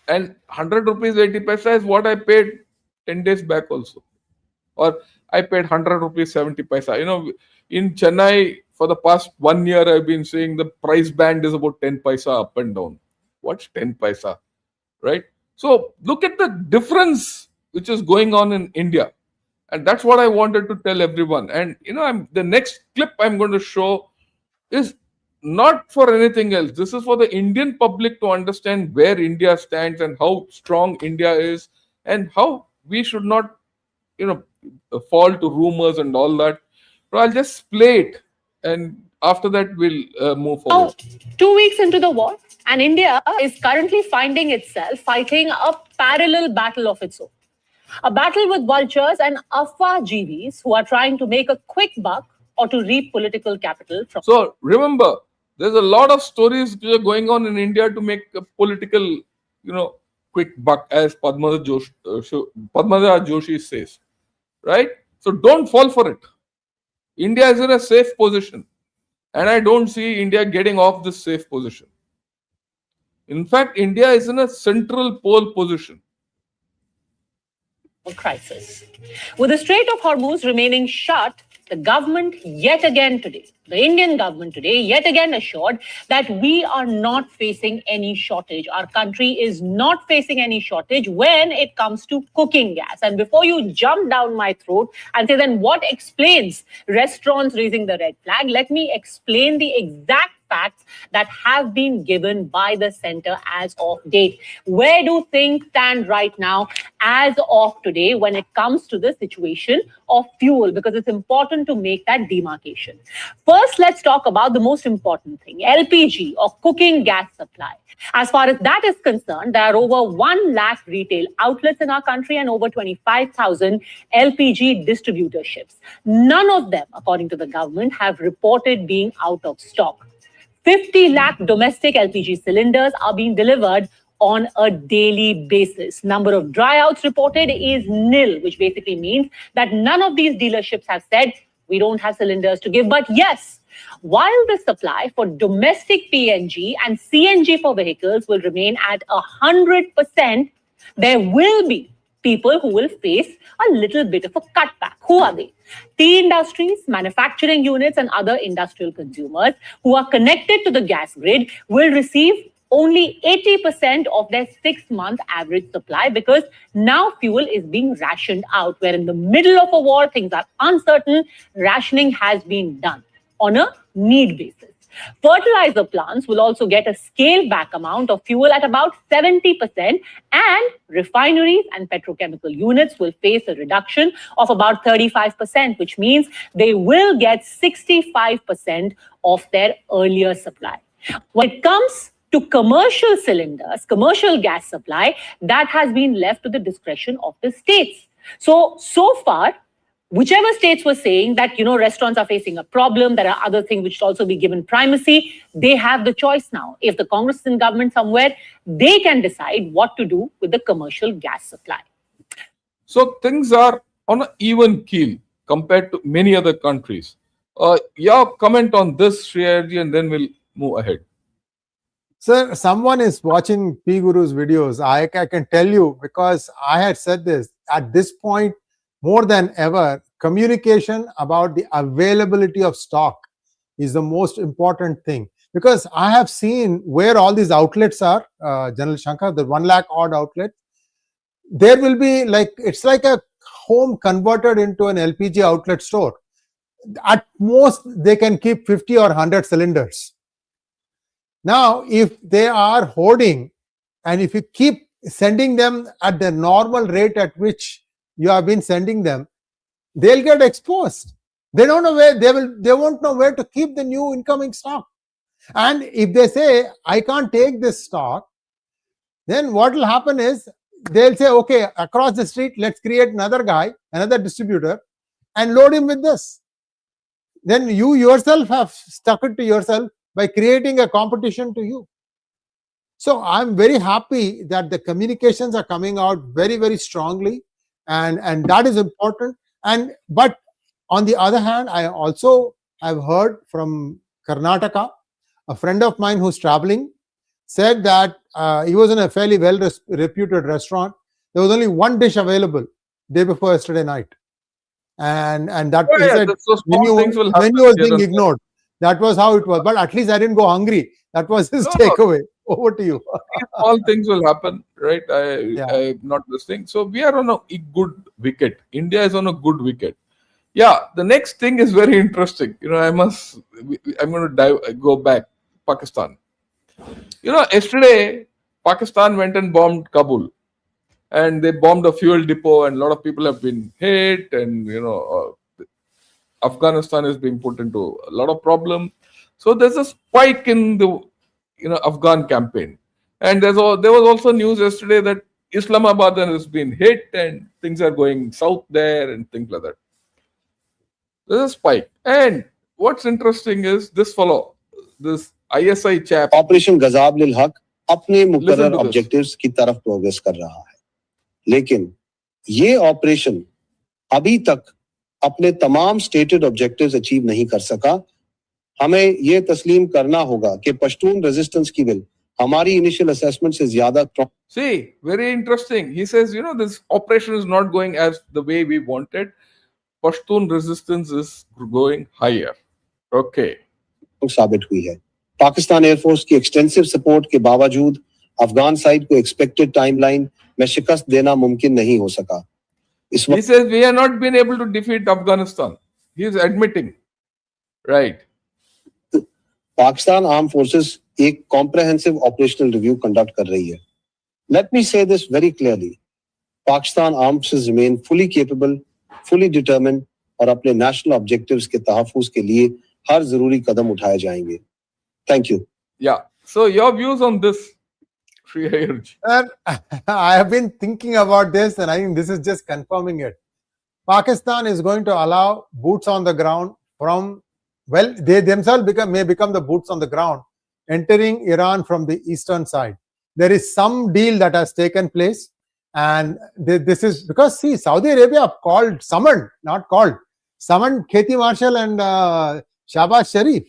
And 100 rupees 80 paisa is what I paid 10 days back also. Or I paid 100 rupees 70 paisa. In Chennai, for the past 1 year, I've been saying the price band is about 10 paisa up and down. What's 10 paisa? Right? So look at the difference which is going on in India. And that's what I wanted to tell everyone. And, the next clip I'm going to show is not for anything else. This is for the Indian public to understand where India stands and how strong India is and how we should not, fall to rumors and all that. So I'll just play it, and after that we'll move forward. 2 weeks into the war, and India is currently finding itself fighting a parallel battle of its own. A battle with vultures and Afwajivis who are trying to make a quick buck or to reap political capital from. So remember, there's a lot of stories which are going on in India to make a political, quick buck, as Padma Joshi says, right? So don't fall for it. India is in a safe position, and I don't see India getting off this safe position. In fact, India is in a central pole position. Crisis. With the Strait of Hormuz remaining shut, the government yet again today, the Indian government today, yet again assured that we are not facing any shortage. Our country is not facing any shortage when it comes to cooking gas. And before you jump down my throat and say, then what explains restaurants raising the red flag? Let me explain the exact facts that have been given by the center as of date. Where do things stand right now as of today when it comes to the situation of fuel? Because it's important to make that demarcation. First, let's talk about the most important thing, LPG or cooking gas supply. As far as that is concerned, there are over 1 lakh retail outlets in our country and over 25,000 LPG distributorships. None of them, according to the government, have reported being out of stock. 50 lakh domestic LPG cylinders are being delivered on a daily basis. Number of dryouts reported is nil, which basically means that none of these dealerships have said, we don't have cylinders to give. But yes, while the supply for domestic PNG and CNG for vehicles will remain at 100%, there will be people who will face a little bit of a cutback. Who are they? Tea industries, manufacturing units, and other industrial consumers who are connected to the gas grid will receive only 80% of their 6-month average supply, because now fuel is being rationed out. Where in the middle of a war, things are uncertain, rationing has been done on a need basis. Fertilizer plants will also get a scaled back amount of fuel at about 70%, and refineries and petrochemical units will face a reduction of about 35%, which means they will get 65% of their earlier supply. When it comes to commercial cylinders, commercial gas supply, that has been left to the discretion of the states. So far, whichever states were saying that, restaurants are facing a problem, there are other things which should also be given primacy, they have the choice now. If the Congress is in government somewhere, they can decide what to do with the commercial gas supply. So things are on an even keel compared to many other countries. Your comment on this, Shriyarji, and then we'll move ahead. Sir, someone is watching P Guru's videos. I can tell you, because I had said this, at this point, more than ever, communication about the availability of stock is the most important thing. Because I have seen where all these outlets are, General Shankar, the 1 lakh odd outlets, there will be it's like a home converted into an LPG outlet store. At most, they can keep 50 or 100 cylinders. Now, if they are hoarding, and if you keep sending them at the normal rate at which you have been sending them, they'll get exposed. They don't know where they won't know where to keep the new incoming stock. And if they say, I can't take this stock, then what will happen is they'll say, okay, across the street, let's create another guy, another distributor, and load him with this. Then you yourself have stuck it to yourself by creating a competition to you. So I'm very happy that the communications are coming out very, very strongly, and that is important. But on the other hand, I also have heard from Karnataka, a friend of mine who's traveling said that he was in a fairly well-reputed restaurant. There was only one dish available day before yesterday night, and that he said menu was being ignored. That was how it was. But at least I didn't go hungry. That was his takeaway. Over to you. All things will happen, right? I'm not listening. So we are on a good wicket. India is on a good wicket. Yeah, the next thing is very interesting. I'm going to go back. Pakistan. Yesterday, Pakistan went and bombed Kabul. And they bombed a fuel depot, and a lot of people have been hit, and Afghanistan is being put into a lot of problems. So there's a spike in the Afghan campaign, and there was also news yesterday that Islamabad has been hit and things are going south there and things like that. There's a spike, and what's interesting is this ISI chap, operation Ghazab lil Haq अपने मुकर्रर objectives की तरफ progress कर रहा है, लेकिन ये operation अभी तक अपने तमाम स्टेटेड ऑब्जेक्टिव्स अचीव नहीं कर सका. हमें ये तस्लीम करना होगा कि पश्तून रेजिस्टेंस की विल हमारी इनिशियल असेसमेंट से ज्यादा. See, very interesting. He says, this operation is not going as the way we wanted. Pashtun resistance is going higher. Okay. साबित हुई है. पाकिस्तान एयरफोर्स की एक्सटेंसिव सपोर्ट के बावजूद अफगान साइड को एक्सपेक्टेड टाइमलाइन में शिकस्त देना मुमकिन नहीं हो सका. He says we have not been able to defeat Afghanistan. He is admitting. Right. Pakistan arm forces एक कॉम्प्रिहेंसिव ऑपरेशनल रिव्यू कंडक्ट कर रही है. लेट मी से this very clearly. Pakistan arm forces remain fully capable, fully determined और अपने national objectives के तहफ्फुज के लिए हर जरूरी कदम उठाए जाएंगे. Thank you. Yeah. So your views on this, Shriyarji? I have been thinking about this, and I think this is just confirming it. Pakistan is going to allow boots on the ground they themselves may become the boots on the ground, entering Iran from the eastern side. There is some deal that has taken place, and this is because, see, Saudi Arabia summoned Kheti Marshal and Shahbaz Sharif.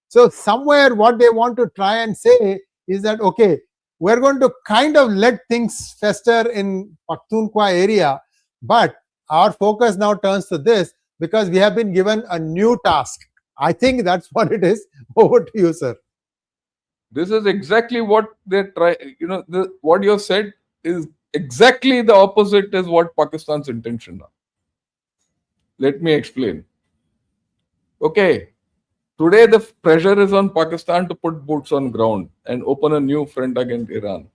So somewhere what they want to try and say is that, okay, we're going to kind of let things fester in Pakhtunkhwa area, but our focus now turns to this because we have been given a new task. I think that's what it is. Over to you, sir. This is exactly what they try. What you said is exactly the opposite is what Pakistan's intention are. Let me explain. Okay, today the pressure is on Pakistan to put boots on ground and open a new front against Iran.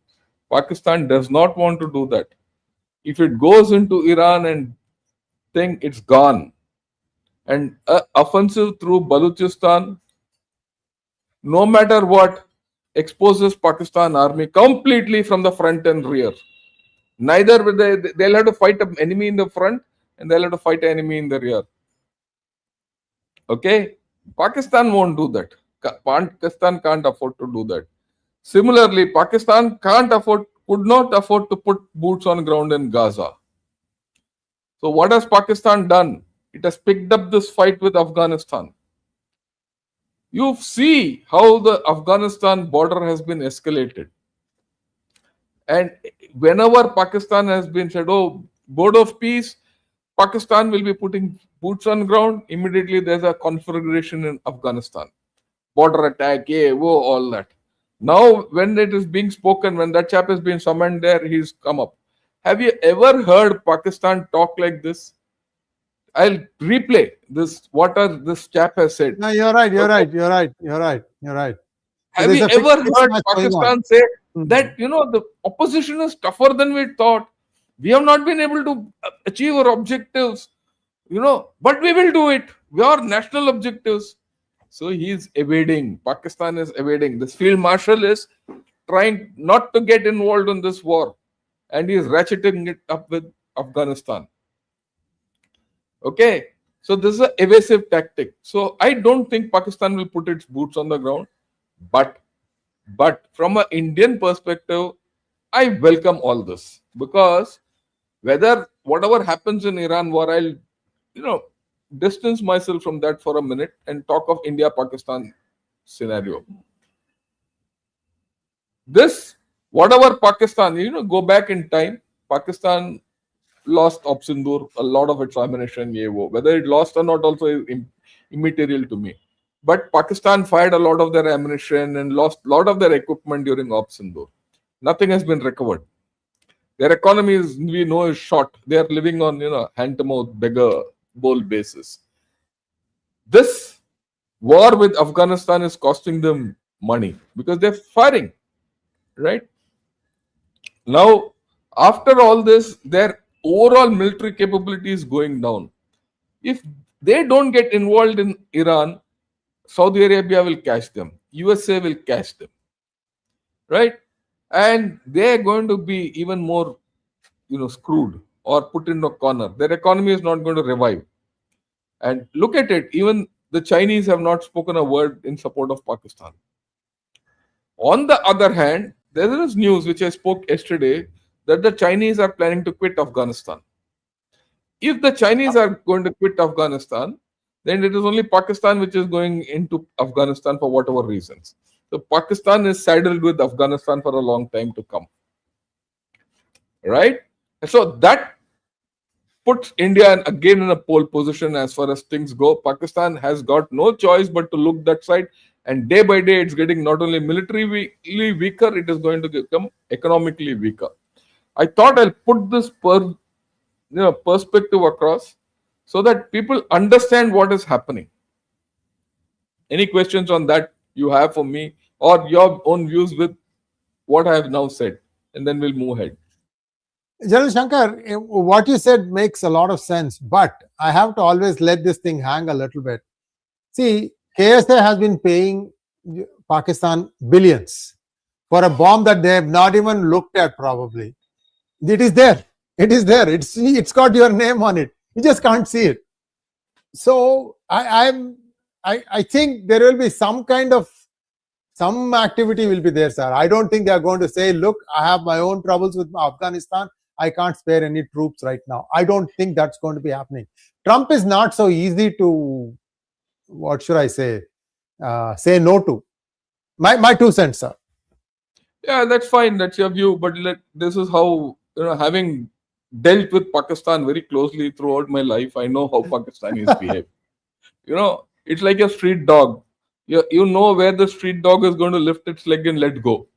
Pakistan does not want to do that. If it goes into Iran and think it's gone, and offensive through Balochistan, no matter what, exposes Pakistan army completely from the front and rear. Neither will they'll have to fight an enemy in the front and they'll have to fight an enemy in the rear. Okay, Pakistan won't do that. Pakistan can't afford to do that. Similarly, Pakistan could not afford to put boots on ground in Gaza. So what has Pakistan done? It has picked up this fight with Afghanistan. You see how the Afghanistan border has been escalated. And whenever Pakistan has been said, oh, board of peace, Pakistan will be putting boots on ground, immediately there's a conflagration in Afghanistan. Border attack, all that. Now, when it is being spoken, when that chap is being summoned there, he's come up. Have you ever heard Pakistan talk like this? I'll replay this, this chap has said. No, you're right. Have you ever heard Pakistan say that, the opposition is tougher than we thought? We have not been able to achieve our objectives, but we will do it. We are national objectives. So he is evading. Pakistan is evading. This field marshal is trying not to get involved in this war. And he is ratcheting it up with Afghanistan. Okay. So this is an evasive tactic. So I don't think Pakistan will put its boots on the ground. But from an Indian perspective, I welcome all this. Because whatever happens in Iran war, I'll, distance myself from that for a minute and talk of India-Pakistan scenario. Whatever Pakistan, go back in time, Pakistan lost Opsindur, a lot of its ammunition, whether it lost or not also is immaterial to me. But Pakistan fired a lot of their ammunition and lost a lot of their equipment during Opsindur. Nothing has been recovered. Their economy we know is short. They are living on, hand-to-mouth, beggar, bowl basis. This war with Afghanistan is costing them money because they're firing, right? Now, after all this, their overall military capability is going down. If they don't get involved in Iran, Saudi Arabia will catch them. USA will catch them, right? And they're going to be even more, screwed or put in a corner. Their economy is not going to revive. And look at it, even the Chinese have not spoken a word in support of Pakistan. On the other hand, there is news which I spoke yesterday that the Chinese are planning to quit Afghanistan. If the Chinese are going to quit Afghanistan, then it is only Pakistan which is going into Afghanistan for whatever reasons. So Pakistan is saddled with Afghanistan for a long time to come. Right? So that puts India again in a pole position as far as things go. Pakistan has got no choice but to look that side. And day by day, it's getting not only militarily weaker, it is going to become economically weaker. I thought I'll put this perspective across so that people understand what is happening. Any questions on that you have for me or your own views with what I have now said? And then we'll move ahead. General Shankar, what you said makes a lot of sense, but I have to always let this thing hang a little bit. See, KSA has been paying Pakistan billions for a bomb that they have not even looked at probably. It is there. It's got your name on it. You just can't see it. So I think there will be some activity will be there, sir. I don't think they are going to say, look, I have my own troubles with Afghanistan. I can't spare any troops right now. I don't think that's going to be happening. Trump is not so easy to, what should I say no to. My 2 cents, sir. Yeah, that's fine. That's your view. But this is how, having dealt with Pakistan very closely throughout my life, I know how Pakistanis behave. It's like a street dog. You know where the street dog is going to lift its leg and let go.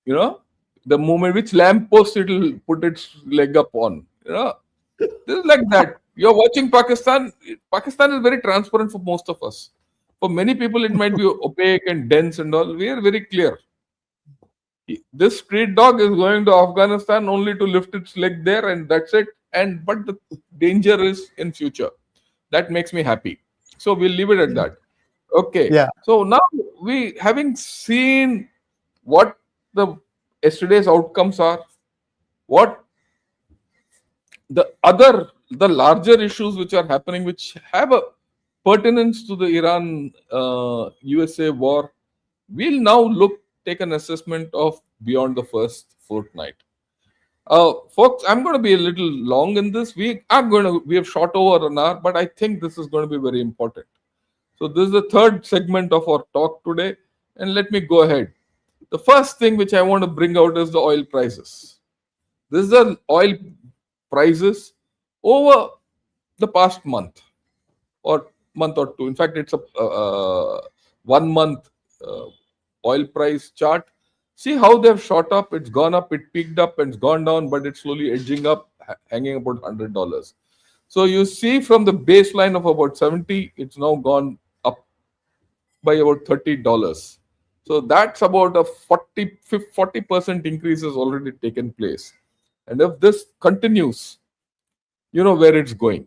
The moment which lamppost it'll put its leg up on. This is like that. You're watching Pakistan. Pakistan is very transparent for most of us. For many people, it might be opaque and dense and all. We are very clear. This street dog is going to Afghanistan only to lift its leg there, and that's it. But the danger is in future. That makes me happy. So we'll leave it at that. Okay. Yeah. So now we having seen what the yesterday's outcomes are, what the larger issues which are happening, which have a pertinence to the Iran USA war, we'll now take an assessment of beyond the first fortnight. Folks, I'm going to be a little long in this. We have shot over an hour, but I think this is going to be very important. So this is the third segment of our talk today, and let me go ahead. The first thing which I want to bring out is the oil prices. This is the oil prices over the past month or two. In fact, it's a 1 month oil price chart. See how they've shot up. It's gone up, it peaked up and it's gone down, but it's slowly edging up, hanging about $100. So you see from the baseline of about 70, it's now gone up by about $30. So that's about a 40% increase has already taken place. And if this continues, you know where it's going.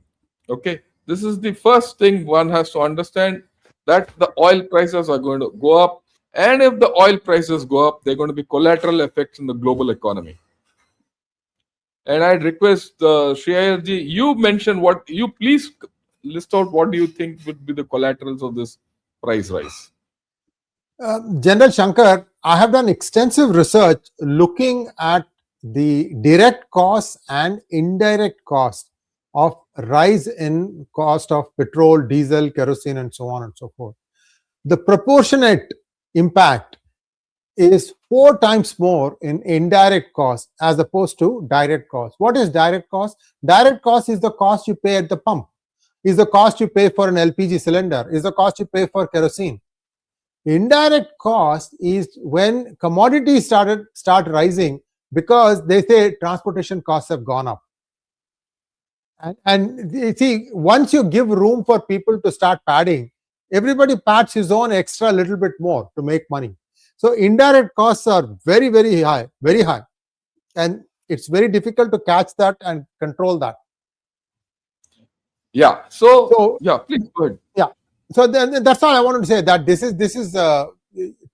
Okay. This is the first thing one has to understand, that the oil prices are going to go up. And if the oil prices go up, they're going to be collateral effects in the global economy. And I'd request Shreyarji, you mentioned you please list out what do you think would be the collaterals of this price rise. General Shankar, I have done extensive research looking at the direct costs and indirect cost of rise in cost of petrol, diesel, kerosene, and so on and so forth. The proportionate impact is 4 times more in indirect cost as opposed to direct cost. What is direct cost? Direct cost is the cost you pay at the pump, is the cost you pay for an LPG cylinder, is the cost you pay for kerosene. Indirect cost is when commodities start rising because they say transportation costs have gone up. And you see, once you give room for people to start padding, everybody pads his own extra little bit more to make money. So indirect costs are very, very high, and it's very difficult to catch that and control that. Yeah. So yeah, please go ahead. Yeah. So then that's all I wanted to say. That this is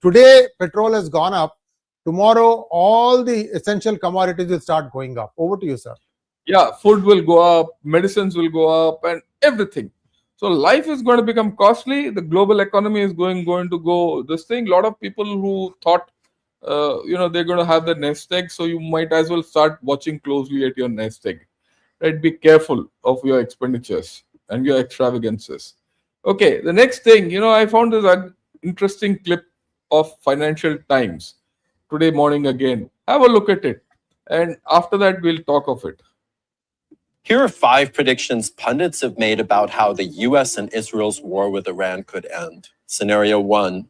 today petrol has gone up. Tomorrow all the essential commodities will start going up. Over to you, sir. Yeah, food will go up, medicines will go up, and everything. So life is going to become costly. The global economy is going to go this thing. A lot of people who thought, they're going to have the nest egg. So you might as well start watching closely at your nest egg. Right? Be careful of your expenditures and your extravagances. Okay, the next thing, I found this interesting clip of Financial Times today morning again. Have a look at it. And after that, we'll talk of it. Here are 5 predictions pundits have made about how the US and Israel's war with Iran could end. Scenario 1,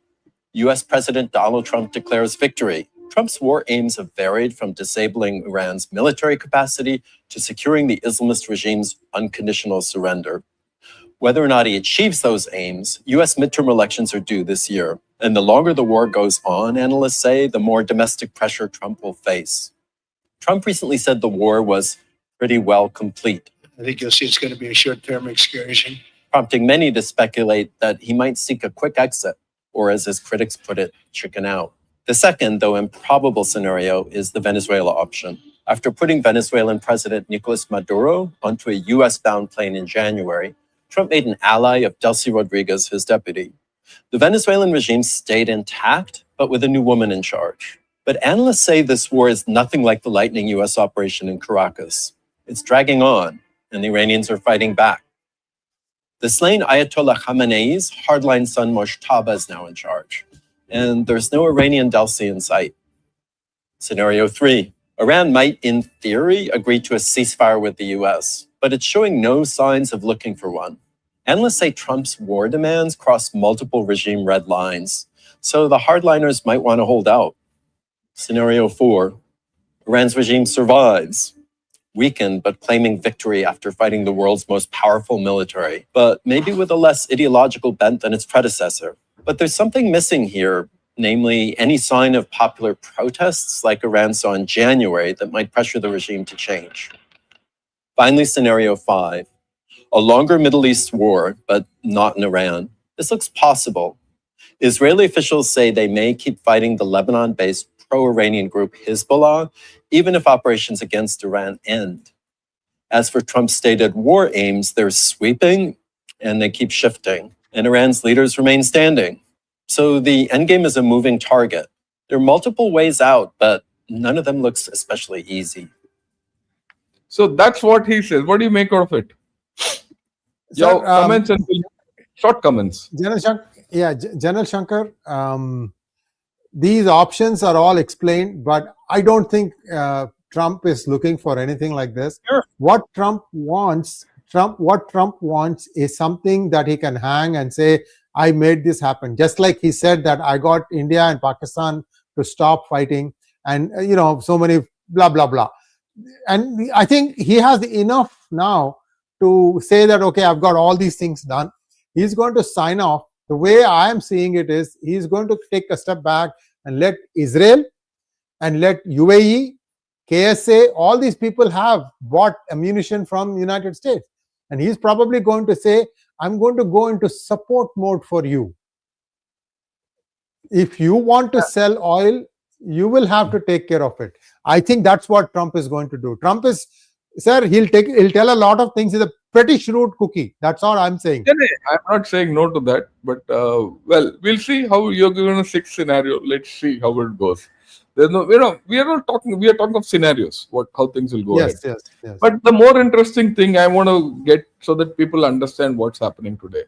US President Donald Trump declares victory. Trump's war aims have varied from disabling Iran's military capacity to securing the Islamist regime's unconditional surrender. Whether or not he achieves those aims, US midterm elections are due this year. And the longer the war goes on, analysts say, the more domestic pressure Trump will face. Trump recently said the war was pretty well complete. I think you'll see it's going to be a short-term excursion, prompting many to speculate that he might seek a quick exit, or as his critics put it, chicken out. The second, though improbable scenario, is the Venezuela option. After putting Venezuelan President Nicolas Maduro onto a US-bound plane in January, Trump made an ally of Delcy Rodriguez his deputy. The Venezuelan regime stayed intact, but with a new woman in charge. But analysts say this war is nothing like the lightning US operation in Caracas. It's dragging on, and the Iranians are fighting back. The slain Ayatollah Khamenei's hardline son Moshtaba is now in charge, and there's no Iranian Delcy in sight. Scenario 3. Iran might, in theory, agree to a ceasefire with the US, but it's showing no signs of looking for one. Analysts say Trump's war demands cross multiple regime red lines, so the hardliners might want to hold out. Scenario 4. Iran's regime survives, weakened but claiming victory after fighting the world's most powerful military, but maybe with a less ideological bent than its predecessor. But there's something missing here, namely any sign of popular protests like Iran saw in January that might pressure the regime to change. Finally, scenario 5. A longer Middle East war, but not in Iran. This looks possible. Israeli officials say they may keep fighting the Lebanon-based pro-Iranian group Hezbollah, even if operations against Iran end. As for Trump's stated war aims, they're sweeping and they keep shifting, and Iran's leaders remain standing. So the endgame is a moving target. There are multiple ways out, but none of them looks especially easy. So that's what he says. What do you make out of it? Your comments and short comments. General Shankar, these options are all explained, but I don't think Trump is looking for anything like this. Sure. What Trump wants is something that he can hang and say, I made this happen. Just like he said that I got India and Pakistan to stop fighting, and so many blah blah blah. And I think he has enough now to say that, okay, I've got all these things done. He's going to sign off. The way I am seeing it is he's going to take a step back and let Israel and let UAE, KSA, all these people have bought ammunition from the United States. And he's probably going to say, I'm going to go into support mode for you. If you want to sell oil, you will have to take care of it. I think that's what Trump is going to do. Trump is, sir, he'll tell a lot of things. He's a pretty shrewd cookie. That's all I'm saying. I'm not saying no to that, but well, we'll see how you're given a sixth scenario. Let's see how it goes. There's no, we are not talking. We are talking of scenarios. How things will go ahead. Yes. But the more interesting thing I want to get so that people understand what's happening today.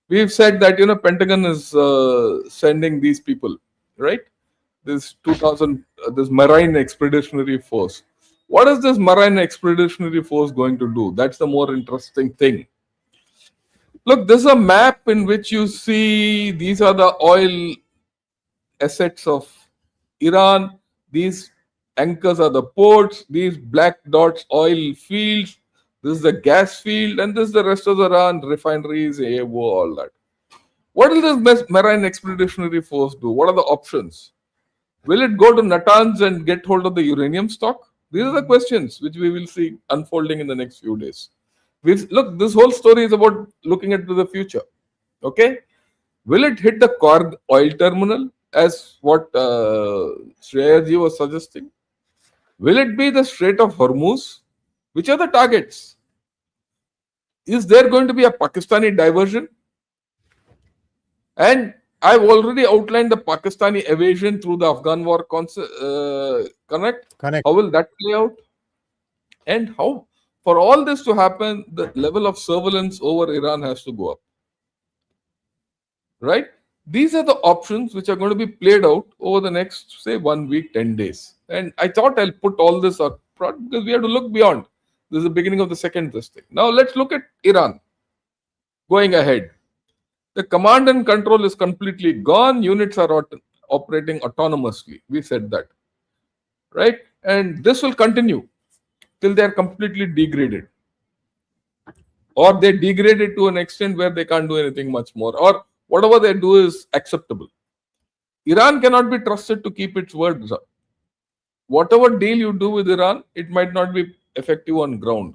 We've said that Pentagon is sending these people, right? This 2000, this Marine Expeditionary Force. What is this Marine Expeditionary Force going to do? That's the more interesting thing. Look, this is a map in which you see these are the oil assets of Iran. These anchors are the ports. These black dots, oil fields. This is the gas field, and this is the rest of Iran, refineries, AWO, all that. What will this Marine Expeditionary Force do? What are the options? Will it go to Natanz and get hold of the uranium stock? These are the questions which we will see unfolding in the next few days. Look, this whole story is about looking into the future. Okay? Will it hit the Korg oil terminal as what Shreyaji was suggesting? Will it be the Strait of Hormuz? Which are the targets? Is there going to be a Pakistani diversion? And I've already outlined the Pakistani evasion through the Afghan war connect. How will that play out? And how, for all this to happen, the level of surveillance over Iran has to go up. Right? These are the options which are going to be played out over the next, say, 1 week, 10 days. And I thought I'll put all this up front because we have to look beyond. This is the beginning of the second this thing. Now let's look at Iran going ahead. The command and control is completely gone. Units are operating autonomously. We said that. Right? And this will continue till they are completely degraded. Or they degraded to an extent where they can't do anything much more. Or whatever they do is acceptable. Iran cannot be trusted to keep its words up. Whatever deal you do with Iran, it might not be effective on ground.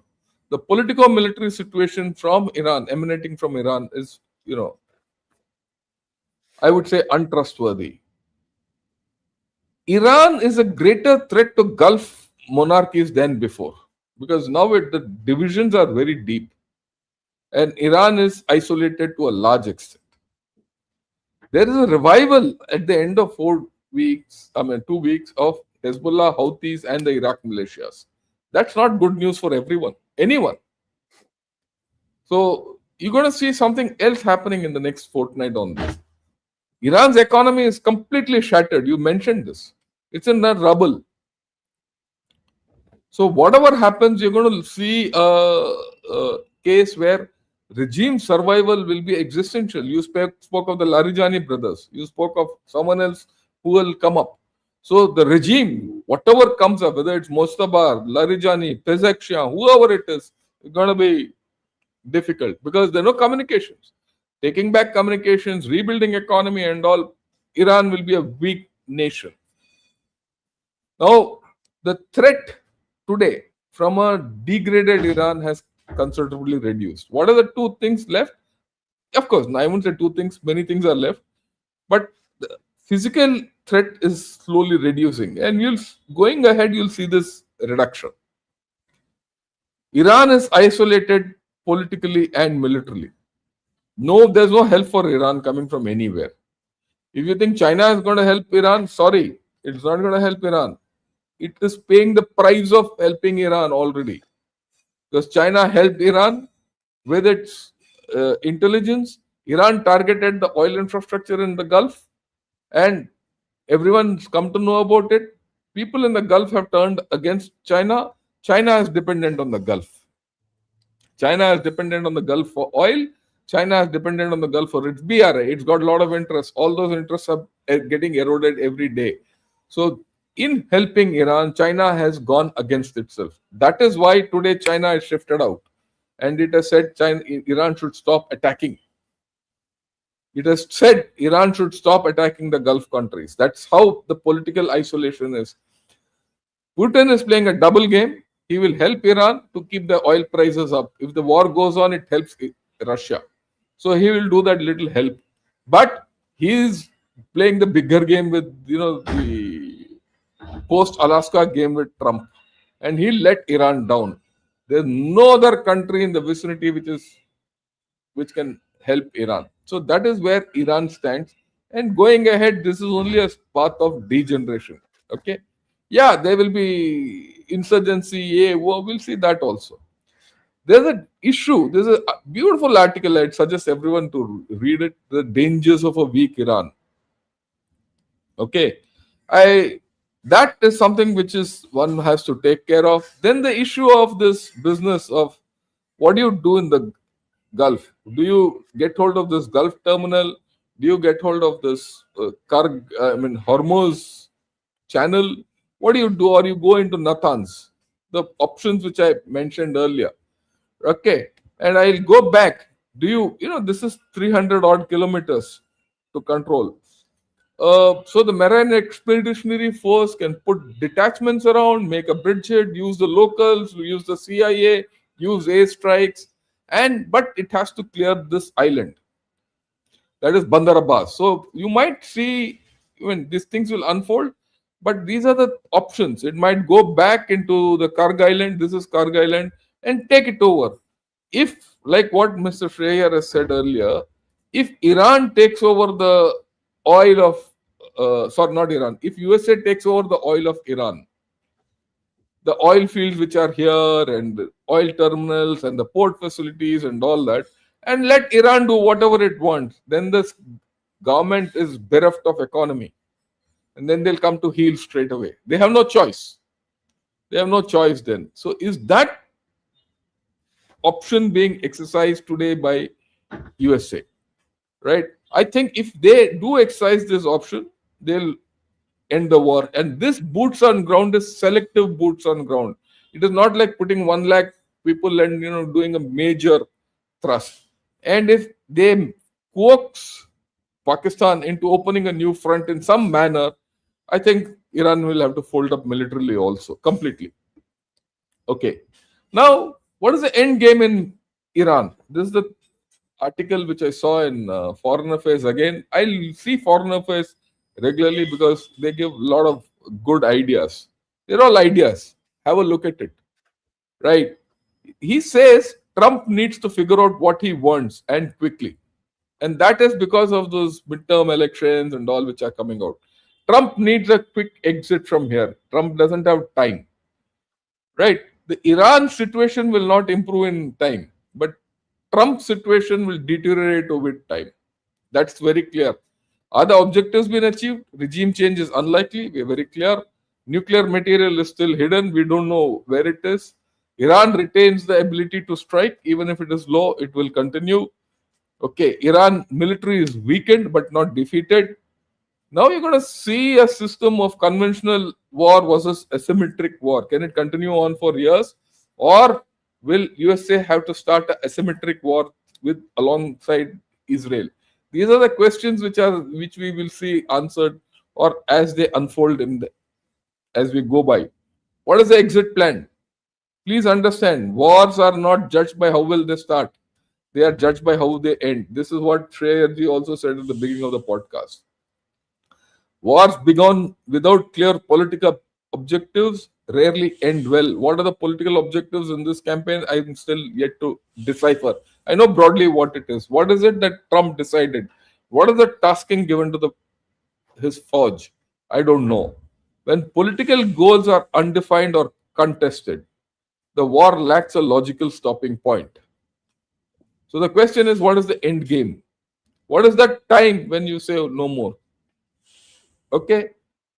The politico-military situation from Iran, emanating from Iran, is, I would say untrustworthy. Iran is a greater threat to Gulf monarchies than before because now the divisions are very deep and Iran is isolated to a large extent. There is a revival at the end of 2 weeks of Hezbollah, Houthis and the Iraq militias. That's not good news for anyone. So you're going to see something else happening in the next fortnight on this. Iran's economy is completely shattered. You mentioned this. It's in the rubble. So whatever happens, you're going to see a case where regime survival will be existential. You spoke of the Larijani brothers. You spoke of someone else who will come up. So the regime, whatever comes up, whether it's Mostabar, Larijani, Pezeshkian, whoever it is going to be difficult because there are no communications. Taking back communications, rebuilding economy and all, Iran will be a weak nation. Now, the threat today from a degraded Iran has considerably reduced. What are the two things left? Of course, I won't say two things, many things are left, but the physical threat is slowly reducing. And going ahead, you'll see this reduction. Iran is isolated politically and militarily. No, there's no help for Iran coming from anywhere. If you think China is going to help Iran, sorry, it's not going to help Iran. It is paying the price of helping Iran already. Because China helped Iran with its intelligence. Iran targeted the oil infrastructure in the Gulf, and everyone's come to know about it. People in the Gulf have turned against China. China is dependent on the Gulf. China is dependent on the Gulf for oil. China is dependent on the Gulf for its BRA. It's got a lot of interests. All those interests are getting eroded every day. So, in helping Iran, China has gone against itself. That is why today China has shifted out. And it has said Iran should stop attacking. It has said Iran should stop attacking the Gulf countries. That's how the political isolation is. Putin is playing a double game. He will help Iran to keep the oil prices up. If the war goes on, it helps Russia. So he will do that little help. But he is playing the bigger game with, the post-Alaska game with Trump. And he'll let Iran down. There's no other country in the vicinity which can help Iran. So that is where Iran stands. And going ahead, this is only a path of degeneration. Okay. Yeah, there will be insurgency. We'll see that also. There's an issue. There's a beautiful article. I'd suggest everyone to read it. The dangers of a weak Iran. Okay. That is something which is one has to take care of. Then the issue of this business of what do you do in the Gulf? Do you get hold of this Gulf terminal? Do you get hold of this Hormuz channel? What do you do? Or you go into Natanz? The options which I mentioned earlier. Okay. And I'll go back. This is 300 odd kilometers to control. So the Marine Expeditionary Force can put detachments around, make a bridgehead, use the locals, use the CIA, use airstrikes, but it has to clear this island. That is Bandar Abbas. So you might see even these things will unfold, but these are the options. It might go back into the Karg Island. This is Karg Island, and take it over. If, like what Mr. Shreyer has said earlier, if Iran takes over the oil of, not Iran, if USA takes over the oil of Iran, the oil fields which are here and the oil terminals and the port facilities and all that, and let Iran do whatever it wants, then this government is bereft of economy. And then they'll come to heel straight away. They have no choice. They have no choice then. So is that option being exercised today by USA? Right? I think if they do exercise this option, they'll end the war. And this boots on ground is selective boots on ground. It is not like putting 1 lakh people and doing a major thrust. And if they coax Pakistan into opening a new front in some manner, I think Iran will have to fold up militarily also, completely. Okay. Now, what is the end game in Iran? This is the article which I saw in Foreign Affairs. Again, I see Foreign Affairs regularly because they give a lot of good ideas. They're all ideas. Have a look at it. Right? He says Trump needs to figure out what he wants and quickly. And that is because of those midterm elections and all which are coming out. Trump needs a quick exit from here. Trump doesn't have time. Right? The Iran situation will not improve in time, but Trump's situation will deteriorate over time. That's very clear. Are the objectives been achieved? Regime change is unlikely. We're very clear. Nuclear material is still hidden. We don't know where it is. Iran retains the ability to strike. Even if it is low, it will continue. Okay, Iran military is weakened but not defeated. Now you're going to see a system of conventional war versus asymmetric war. Can it continue on for years? Or will USA have to start an asymmetric war with alongside Israel? These are the questions which we will see answered or as they unfold as we go by. What is the exit plan? Please understand, wars are not judged by how well they start. They are judged by how they end. This is what Shreyarji also said at the beginning of the podcast. Wars begun without clear political objectives rarely end well. What are the political objectives in this campaign? I'm still yet to decipher. I know broadly what it is. What is it that Trump decided? What is the tasking given to his forge? I don't know. When political goals are undefined or contested, the war lacks a logical stopping point. So the question is, what is the end game? What is that time when you say no more? Okay.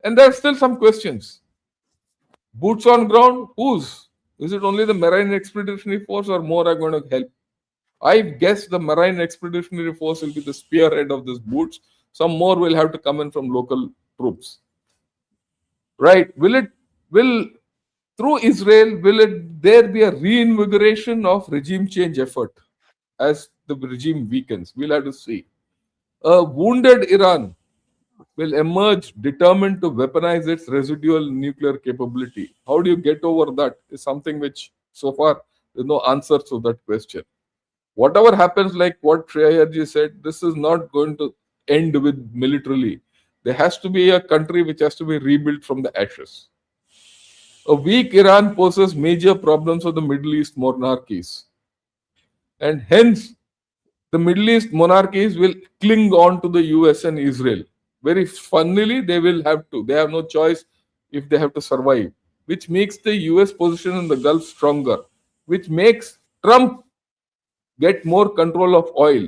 And there are still some questions. Boots on ground, whose? Is it only the Marine Expeditionary Force or more are going to help? I guess the Marine Expeditionary Force will be the spearhead of this boots. Some more will have to come in from local troops. Right? Through Israel, there be a reinvigoration of regime change effort as the regime weakens? We'll have to see. A wounded Iran will emerge determined to weaponize its residual nuclear capability. How do you get over that is something which so far there's no answer to that question. Whatever happens, like what Shreyarji said, this is not going to end with militarily. There has to be a country which has to be rebuilt from the ashes. A weak Iran poses major problems for the Middle East monarchies. And hence, the Middle East monarchies will cling on to the US and Israel. Very funnily, they will have to. They have no choice if they have to survive, which makes the US position in the Gulf stronger, which makes Trump get more control of oil,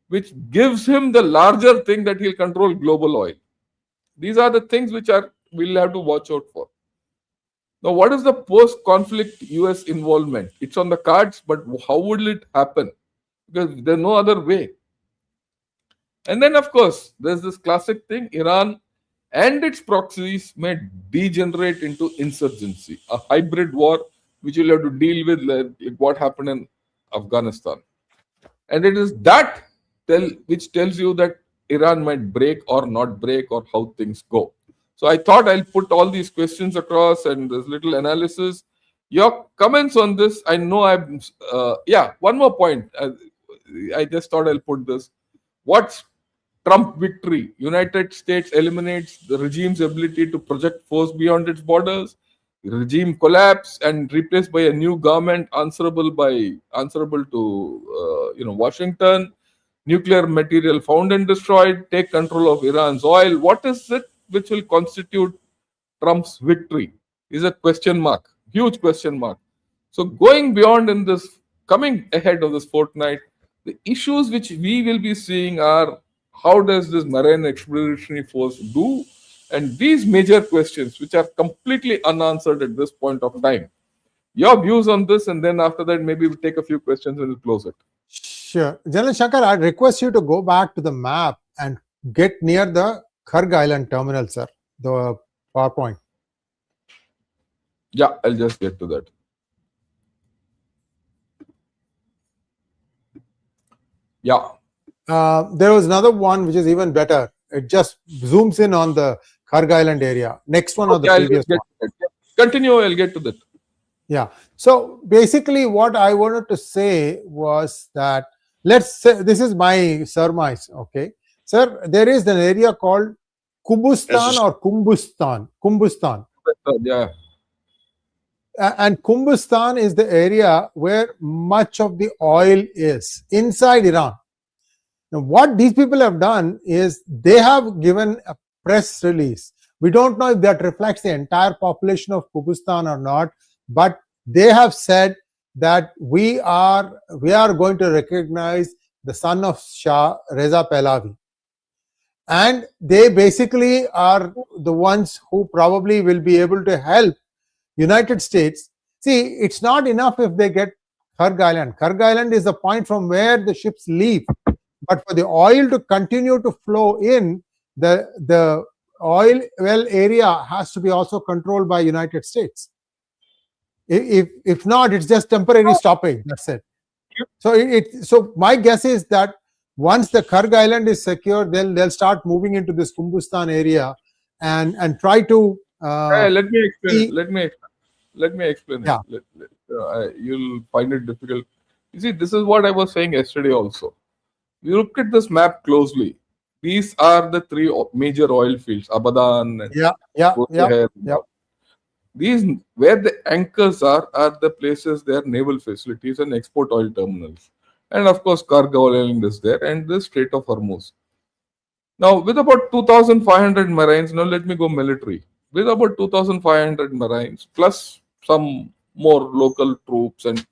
which gives him the larger thing that he'll control global oil. These are the things which we'll have to watch out for. Now, what is the post-conflict US involvement? It's on the cards, but how would it happen? Because there's no other way. And then, of course, there's this classic thing, Iran and its proxies may degenerate into insurgency, a hybrid war which you'll have to deal with like what happened in Afghanistan. And it is that which tells you that Iran might break or not break or how things go. So I thought I'll put all these questions across and there's little analysis. Your comments on this, I know one more point. I just thought I'll put this. What's Trump victory? United States eliminates the regime's ability to project force beyond its borders. The regime collapse and replaced by a new government answerable to Washington. Nuclear material found and destroyed. Take control of Iran's oil. What is it which will constitute Trump's victory? Is a question mark, huge question mark. So going beyond in this, coming ahead of this fortnight, the issues which we will be seeing are how does this Marine Expeditionary Force do? And these major questions which are completely unanswered at this point of time. Your views on this, and then after that, maybe we'll take a few questions and we'll close it. Sure. General Shankar, I'd request you to go back to the map and get near the Kharg Island terminal, sir, the PowerPoint. Yeah, I'll just get to that. Yeah. There was another one which is even better. It just zooms in on the Kharg Island area. Next one or the previous one. Continue, I'll get to that. Yeah. So basically what I wanted to say was that, let's say, this is my surmise, okay? Sir, there is an area called Kubustan or Kumbustan. Kumbustan. Yeah. And Kumbustan is the area where much of the oil is inside Iran. Now, what these people have done is they have given a press release. We don't know if that reflects the entire population of Kubustan or not, but they have said that we are going to recognize the son of Shah, Reza Pahlavi. and they basically are the ones who probably will be able to help United States. See, it's not enough if they get Kharg Island. Kharg Island is the point from where the ships leave. But for the oil to continue to flow in, the oil well area has to be also controlled by United States. If not, it's just temporary stopping. That's it. So my guess is that once the Kharg Island is secure, they'll start moving into this Kumbustan area and try to. Let me explain. Let me explain. Yeah. You'll find it difficult. You see, this is what I was saying yesterday also. You look at this map closely. These are the three major oil fields, Abadan and Yeah. These, where the anchors are the places, their naval facilities and export oil terminals. And of course, cargo oil is there, and the Strait of Hormuz. Now, with about 2,500 marines, now let me go military. With about 2,500 marines, plus some more local troops and,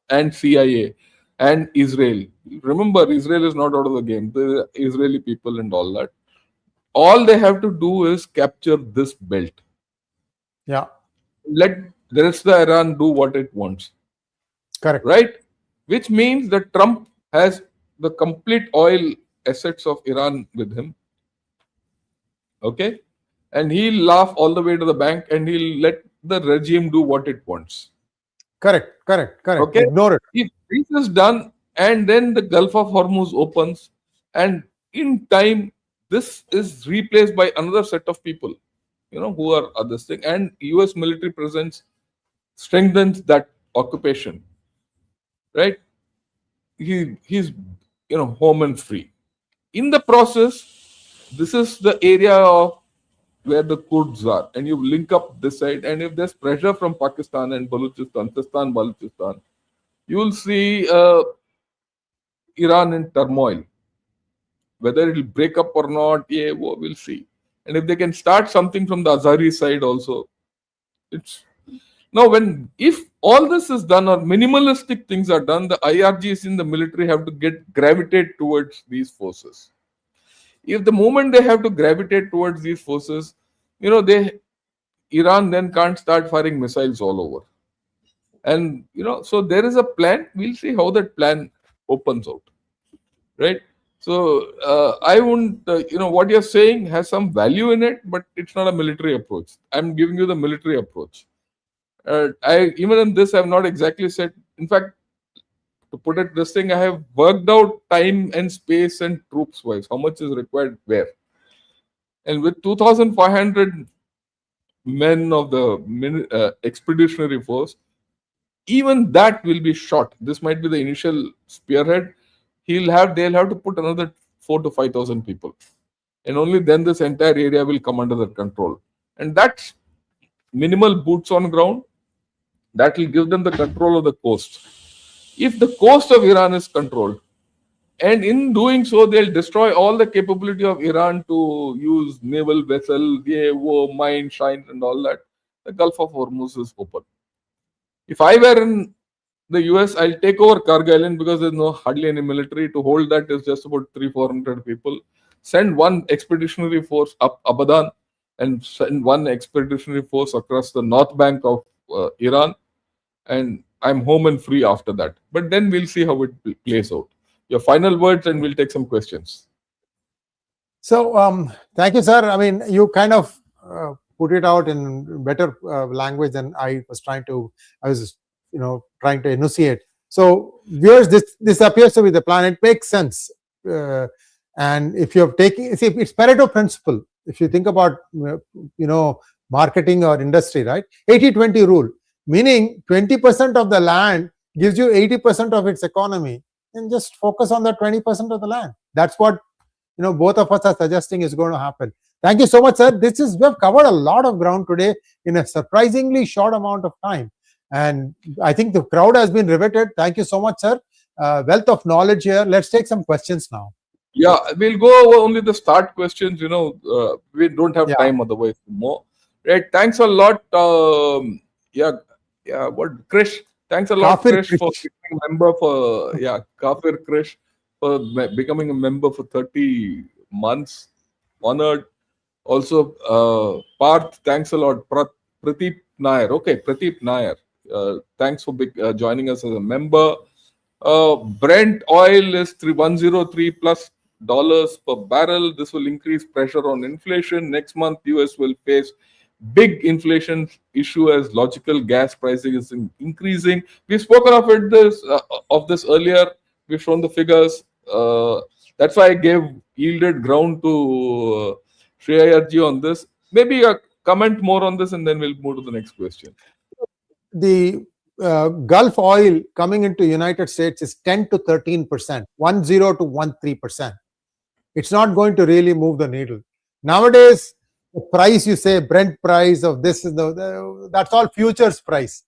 and CIA and Israel. Remember, Israel is not out of the game. The Israeli people and all that. All they have to do is capture this belt. Yeah. Let the rest of the Iran do what it wants. Correct. Right? Which means that Trump has the complete oil assets of Iran with him. Okay? And he'll laugh all the way to the bank and he'll let the regime do what it wants. Correct. Okay? Ignore it. If this is done and then the Gulf of Hormuz opens, and in time, this is replaced by another set of people, who are this thing, and US military presence strengthens that occupation, right? He's home and free. In the process, this is the area of where the Kurds are, and you link up this side, and if there's pressure from Pakistan and Balochistan, you will see Iran in turmoil. Whether it will break up or not, we'll see. And if they can start something from the Azari side also, it's now if all this is done or minimalistic things are done, the IRGs in the military have to gravitate towards these forces. If the moment they have to gravitate towards these forces, Iran then can't start firing missiles all over. And so there is a plan. We'll see how that plan opens out, right? So I wouldn't, what you're saying has some value in it, but it's not a military approach. I'm giving you the military approach. Even in this, I have not exactly said. In fact, to put it this thing, I have worked out time and space and troops wise, how much is required where. And with 2,500 men of the expeditionary force, even that will be shot. This might be the initial spearhead. They'll have to put another 4,000 to 5,000 people, and only then this entire area will come under their control. And that's minimal boots on ground. That will give them the control of the coast. If the coast of Iran is controlled, and in doing so, they'll destroy all the capability of Iran to use naval vessel, mine, shines, and all that, the Gulf of Hormuz is open. If I were in the US, I'll take over Kharg Island because there's hardly any military. To hold that is just about 300-400 people. Send one expeditionary force up Abadan and send one expeditionary force across the north bank of Iran, and I'm home and free after that. But then we'll see how it plays out. Your final words, and we'll take some questions. So thank you, sir. I mean, you kind of put it out in better language than I was trying to. I was, trying to enunciate. So, viewers, this appears to be the plan. It makes sense. And if you're taking, see, it's Pareto principle. If you think about, marketing or industry, right? 80-20 rule, meaning 20% of the land gives you 80% of its economy, and just focus on the 20% of the land. That's what, both of us are suggesting is going to happen. Thank you so much, sir. We've covered a lot of ground today in a surprisingly short amount of time. And I think the crowd has been riveted. Thank you so much, sir. Wealth of knowledge here. Let's take some questions now. Yeah, we'll go over only the start questions. We don't have time otherwise more. Right. Thanks a lot. Krish. Thanks a lot, Krish, for being a member for Kafir Krish. for becoming a member for 30 months. Honored. Also, Parth, thanks a lot. Pradeep Nair. Okay, Pradeep Nair. Thanks for joining us as a member. Brent oil is 103 plus dollars per barrel. This will increase pressure on inflation. Next month, US will face big inflation issue as logical gas pricing is increasing. We've spoken of this earlier. We've shown the figures. That's why I yielded ground to Shreya on this. Maybe a comment more on this, and then we'll move to the next question. The Gulf oil coming into United States is 10 to 13%, 10 to 13%. It's not going to really move the needle. Nowadays, the price you say, Brent price of this is that's all futures price,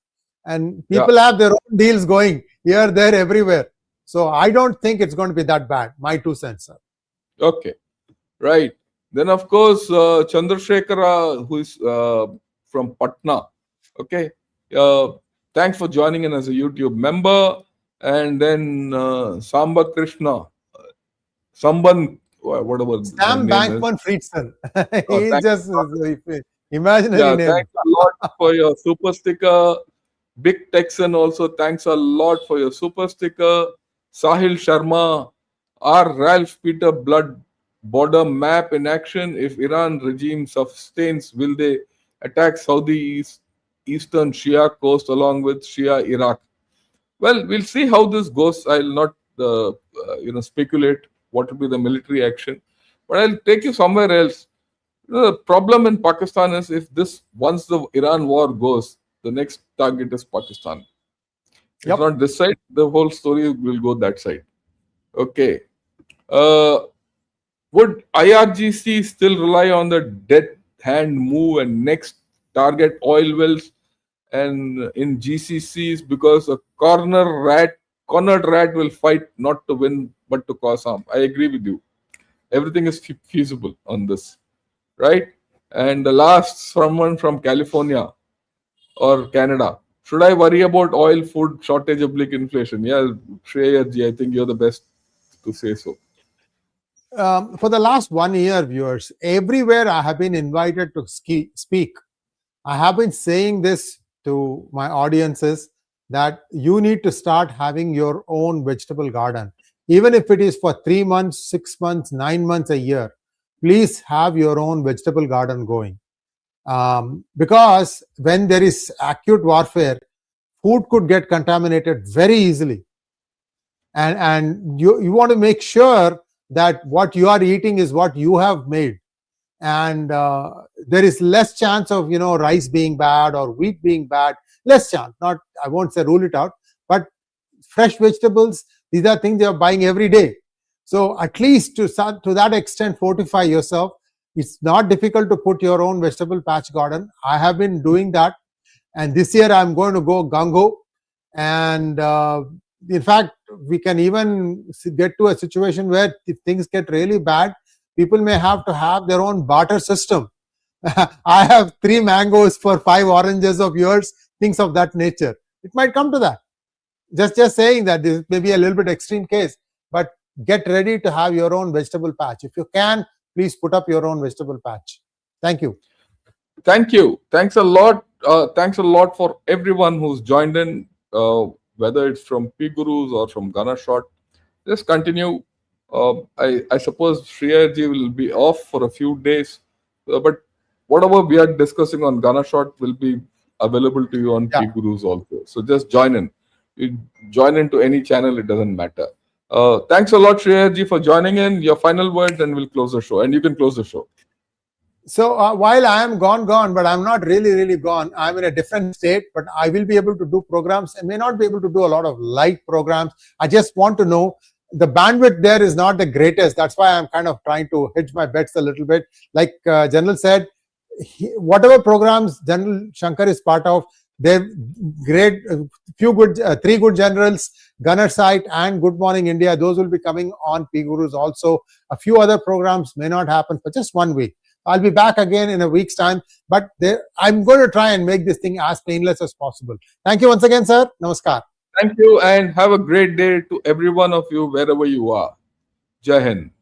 and people have their own deals going here, there, everywhere. So I don't think it's going to be that bad. My 2 cents, sir. Okay, right. Then of course Chandrasekhara, who is from Patna. Okay, thanks for joining in as a YouTube member. And then Samba Krishna, Samban, whatever. Sam Bankman Friedson. He's just imaginary name. Thanks a lot for your super sticker. Big Texan also, thanks a lot for your super sticker. Sahil Sharma, our Ralph Peter Blood border map in action. If Iran regime sustains, will they attack Saudi eastern Shia coast along with Shia Iraq? Well, we'll see how this goes. I'll not speculate what will be the military action, but I'll take you somewhere else. The problem in Pakistan is once the Iran war goes, the next target is Pakistan. It's not this side, the whole story will go that side. Okay. Would IRGC still rely on the dead hand move and next target oil wells and in GCCs because a cornered rat will fight not to win but to cause harm? I agree with you. Everything is feasible on this, right? And the last, someone from California or Canada. Should I worry about oil, food shortage, oblique inflation? Yeah, Shreya ji, I think you're the best to say so. For the last 1 year, viewers, everywhere I have been invited to speak, I have been saying this to my audiences that you need to start having your own vegetable garden. Even if it is for 3 months, 6 months, 9 months, a year, please have your own vegetable garden going. Because when there is acute warfare, food could get contaminated very easily. And you want to make sure that what you are eating is what you have made. And there is less chance of, rice being bad or wheat being bad. Less chance. I won't say rule it out, but fresh vegetables, these are things you're buying every day. So at least to that extent, fortify yourself. It's not difficult to put your own vegetable patch garden. I have been doing that. And this year I'm going to go gung-ho. And in fact, we can even get to a situation where if things get really bad, people may have to have their own barter system. I have 3 mangoes for 5 oranges of yours, things of that nature. It might come to that. Just saying that this may be a little bit extreme case, but get ready to have your own vegetable patch. If you can, please put up your own vegetable patch. Thank you. Thank you. Thanks a lot. Thanks a lot for everyone who's joined in, whether it's from P Gurus or from Gunner Shot. Just continue. I suppose Shreya ji will be off for a few days, but whatever we are discussing on Gunner Shot will be available to you on P Gurus also. So just join in. You join into any channel, it doesn't matter. Thanks a lot, Shreya ji, for joining in. Your final word, and we'll close the show. And you can close the show. So while I am gone, but I'm not really gone. I'm in a different state, but I will be able to do programs. I may not be able to do a lot of light programs. I just want to know the bandwidth there is not the greatest. That's why I'm kind of trying to hedge my bets a little bit. Like General said, whatever programs General Shankar is part of, they're great. 3 good generals, Gunner Site and Good Morning India. Those will be coming on P Gurus also. A few other programs may not happen for just 1 week. I'll be back again in a week's time, but I'm going to try and make this thing as painless as possible. Thank you once again, sir. Namaskar. Thank you, and have a great day to every one of you, wherever you are. Jai Hind.